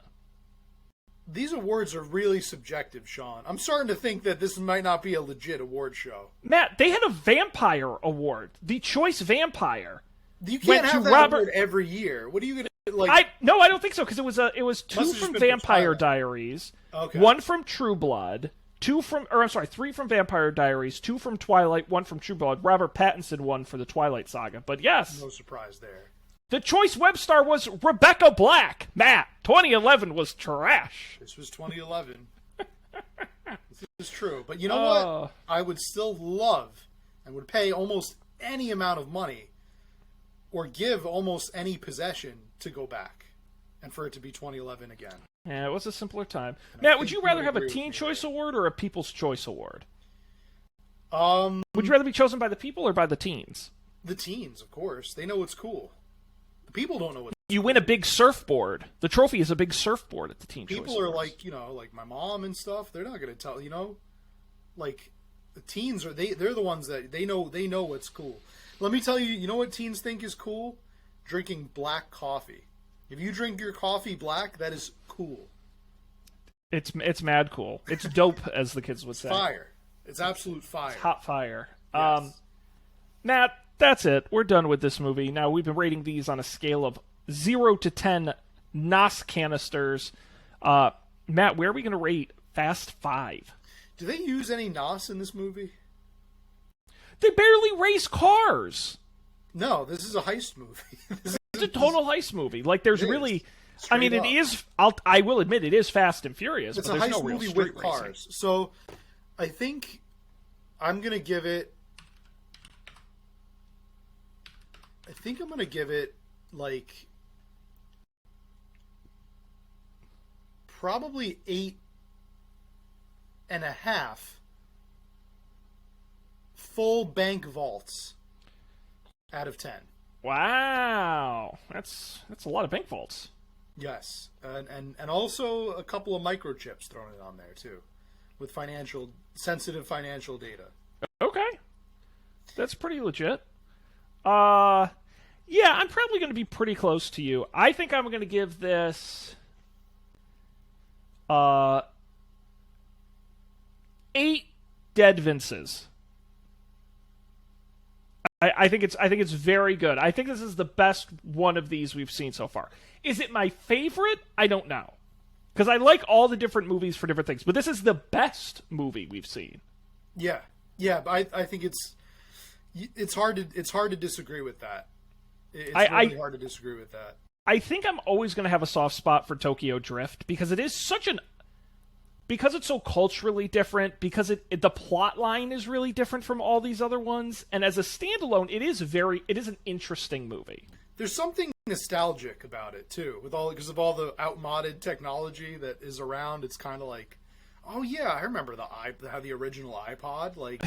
[SPEAKER 2] These awards are really subjective, Sean. I'm starting to think that this might not be a legit award show.
[SPEAKER 1] Matt, they had a vampire award. The Choice Vampire.
[SPEAKER 2] You can't have that award every year. What are you going to, like...
[SPEAKER 1] No, I don't think so, because it was 2 from Vampire Diaries, 1 from True Blood... 3 from Vampire Diaries, 2 from Twilight, 1 from True Blood. Robert Pattinson won for the Twilight Saga. But yes.
[SPEAKER 2] No surprise there.
[SPEAKER 1] The Choice Web Star was Rebecca Black. Matt, 2011 was trash.
[SPEAKER 2] This was 2011. This is true. But you know what? I would still love and would pay almost any amount of money or give almost any possession to go back. and for it to be 2011 again.
[SPEAKER 1] Yeah, it was a simpler time.
[SPEAKER 2] And
[SPEAKER 1] Matt, would you rather have a Teen Choice Award or a People's Choice Award? Would you rather be chosen by the people or by the teens?
[SPEAKER 2] The teens, of course. They know what's cool. The people don't know what's cool.
[SPEAKER 1] You win a big surfboard. The trophy is a big surfboard at the Teen Choice
[SPEAKER 2] People
[SPEAKER 1] Awards.
[SPEAKER 2] are like, like my mom and stuff. They're not going to tell, like the teens are they're the ones that they know what's cool. Let me tell you, you know what teens think is cool? Drinking black coffee. If you drink your coffee black, that is cool.
[SPEAKER 1] It's mad cool. It's dope, as the kids would say.
[SPEAKER 2] Fire. It's absolute fire.
[SPEAKER 1] It's hot fire.
[SPEAKER 2] Yes.
[SPEAKER 1] Matt, that's it. We're done with this movie. Now, we've been rating these on a scale of 0 to 10 NOS canisters. Matt, where are we going to rate Fast 5?
[SPEAKER 2] Do they use any NOS in this movie?
[SPEAKER 1] They barely race cars.
[SPEAKER 2] No, this is a heist movie.
[SPEAKER 1] It's a total heist movie. Like, there's really... I mean,
[SPEAKER 2] Straight
[SPEAKER 1] it
[SPEAKER 2] up.
[SPEAKER 1] is... I will admit, it is Fast and Furious,
[SPEAKER 2] It's
[SPEAKER 1] but
[SPEAKER 2] a
[SPEAKER 1] there's
[SPEAKER 2] heist
[SPEAKER 1] no real
[SPEAKER 2] movie
[SPEAKER 1] street
[SPEAKER 2] with
[SPEAKER 1] racing.
[SPEAKER 2] cars. So, I think I'm going to give it... like... probably 8.5 full bank vaults out of 10.
[SPEAKER 1] Wow. That's a lot of bank vaults.
[SPEAKER 2] Yes, and also a couple of microchips thrown in on there too, with sensitive financial data.
[SPEAKER 1] Okay. That's pretty legit. Yeah, I'm probably going to be pretty close to you. I think I'm going to give this 8 dead Vinces. I think it's very good. I think this is the best one of these we've seen so far. Is it my favorite? I don't know. Because I like all the different movies for different things, but this is the best movie we've seen.
[SPEAKER 2] Yeah, but I think it's hard to disagree with that. It's really hard to disagree with that.
[SPEAKER 1] I think I'm always going to have a soft spot for Tokyo Drift because it is because it's so culturally different, because the plot line is really different from all these other ones, and as a standalone, it is an interesting movie.
[SPEAKER 2] There's something nostalgic about it too, because of all the outmoded technology that is around. It's kind of like, oh yeah, I remember how the original iPod, like,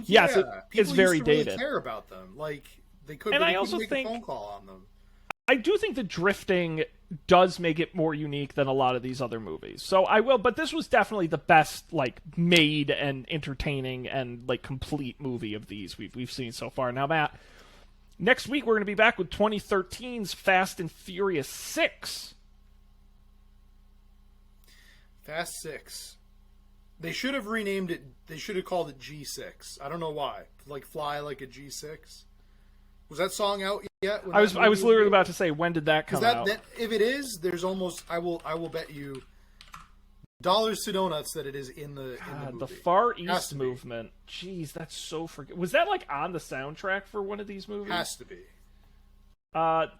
[SPEAKER 1] yes, it's very
[SPEAKER 2] used to
[SPEAKER 1] dated.
[SPEAKER 2] Really care about them, like they couldn't make a phone call on them.
[SPEAKER 1] I do think the drifting does make it more unique than a lot of these other movies. So I will, but this was definitely the best, like, made and entertaining and, like, complete movie of these we've seen so far. Now, Matt, next week we're going to be back with 2013's Fast and Furious 6.
[SPEAKER 2] Fast 6. They should have renamed it. They should have called it G6. I don't know why. Like, fly like a G6. Was that song out yet?
[SPEAKER 1] I was literally about to say, when did that come out?
[SPEAKER 2] If it is, there's almost I will bet you dollars to donuts that it is in the movie.
[SPEAKER 1] The Far East movement. Jeez, that's so Was that like on the soundtrack for one of these movies?
[SPEAKER 2] Has to be.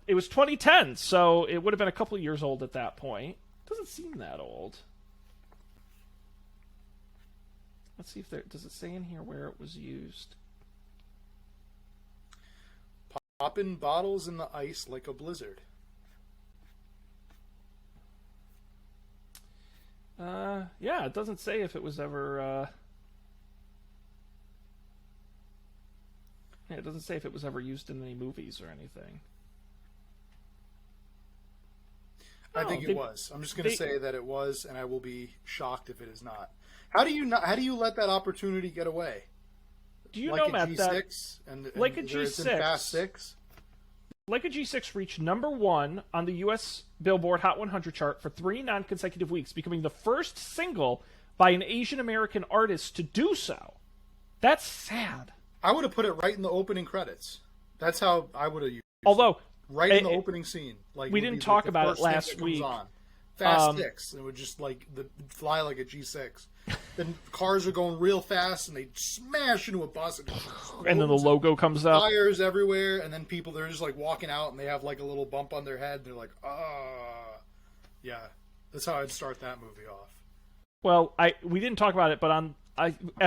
[SPEAKER 1] It was 2010, so it would have been a couple years old at that point. Doesn't seem that old. Let's see if does it say in here where it was used.
[SPEAKER 2] Popping bottles in the ice like a blizzard.
[SPEAKER 1] Yeah, it doesn't say if it was ever. Yeah, it doesn't say if it was ever used in any movies or anything.
[SPEAKER 2] I think it was. I'm just going to say that it was, and I will be shocked if it is not. How do you let that opportunity get away?
[SPEAKER 1] Do you
[SPEAKER 2] like
[SPEAKER 1] know,
[SPEAKER 2] a
[SPEAKER 1] Matt,
[SPEAKER 2] G6,
[SPEAKER 1] that
[SPEAKER 2] and
[SPEAKER 1] like a G6,
[SPEAKER 2] Fast 6?
[SPEAKER 1] Like a G6 reached number 1 on the U.S. Billboard Hot 100 chart for 3 non-consecutive weeks, becoming the first single by an Asian American artist to do so. That's sad.
[SPEAKER 2] I would have put it right in the opening credits. That's how I would have used it.
[SPEAKER 1] Although
[SPEAKER 2] right in the opening scene. Like
[SPEAKER 1] we didn't talk about it last week.
[SPEAKER 2] Fast 6. It would just fly like a G6. Then cars are going real fast and they smash into a bus
[SPEAKER 1] and then the logo comes up.
[SPEAKER 2] Tires everywhere, and then they're just like walking out and they have like a little bump on their head. They're like, yeah. That's how I'd start that movie off.
[SPEAKER 1] Well, we didn't talk about it, but on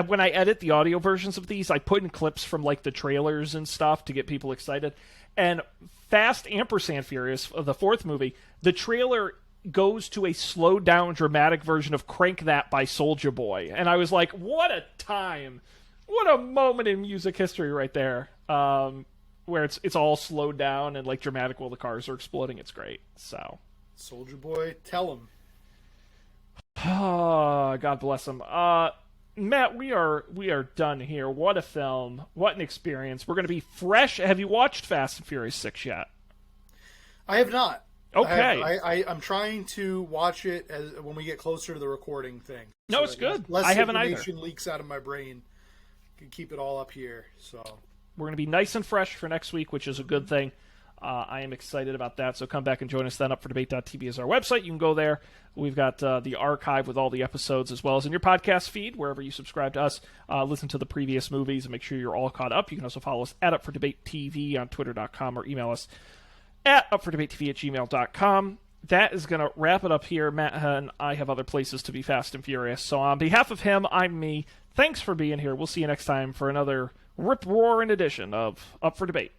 [SPEAKER 1] when I edit the audio versions of these, I put in clips from like the trailers and stuff to get people excited. And Fast Ampersand Furious, the fourth movie, the trailer goes to a slowed down dramatic version of Crank That by Soulja Boy. And I was like, what a time. What a moment in music history right there. Where it's all slowed down and like dramatic while the cars are exploding. It's great. So
[SPEAKER 2] Soulja Boy, tell him.
[SPEAKER 1] Oh, God bless him. Matt, we are done here. What a film. What an experience. We're going to be fresh. Have you watched Fast and Furious 6 yet?
[SPEAKER 2] I have not.
[SPEAKER 1] Okay.
[SPEAKER 2] I'm trying to watch it when we get closer to the recording thing.
[SPEAKER 1] No, it's good.
[SPEAKER 2] Less
[SPEAKER 1] I haven't either.
[SPEAKER 2] information leaks out of my brain. Can keep it all up here. So
[SPEAKER 1] we're going to be nice and fresh for next week, which is a good thing. I am excited about that, so come back and join us then. UpForDebate.tv is our website. You can go there. We've got the archive with all the episodes as well as in your podcast feed, wherever you subscribe to us. Listen to the previous movies and make sure you're all caught up. You can also follow us at UpForDebateTV on Twitter.com or email us at UpForDebateTV@gmail.com. That is going to wrap it up here. Matt and I have other places to be fast and furious. So on behalf of him, I'm me. Thanks for being here. We'll see you next time for another rip-roaring edition of Up for Debate.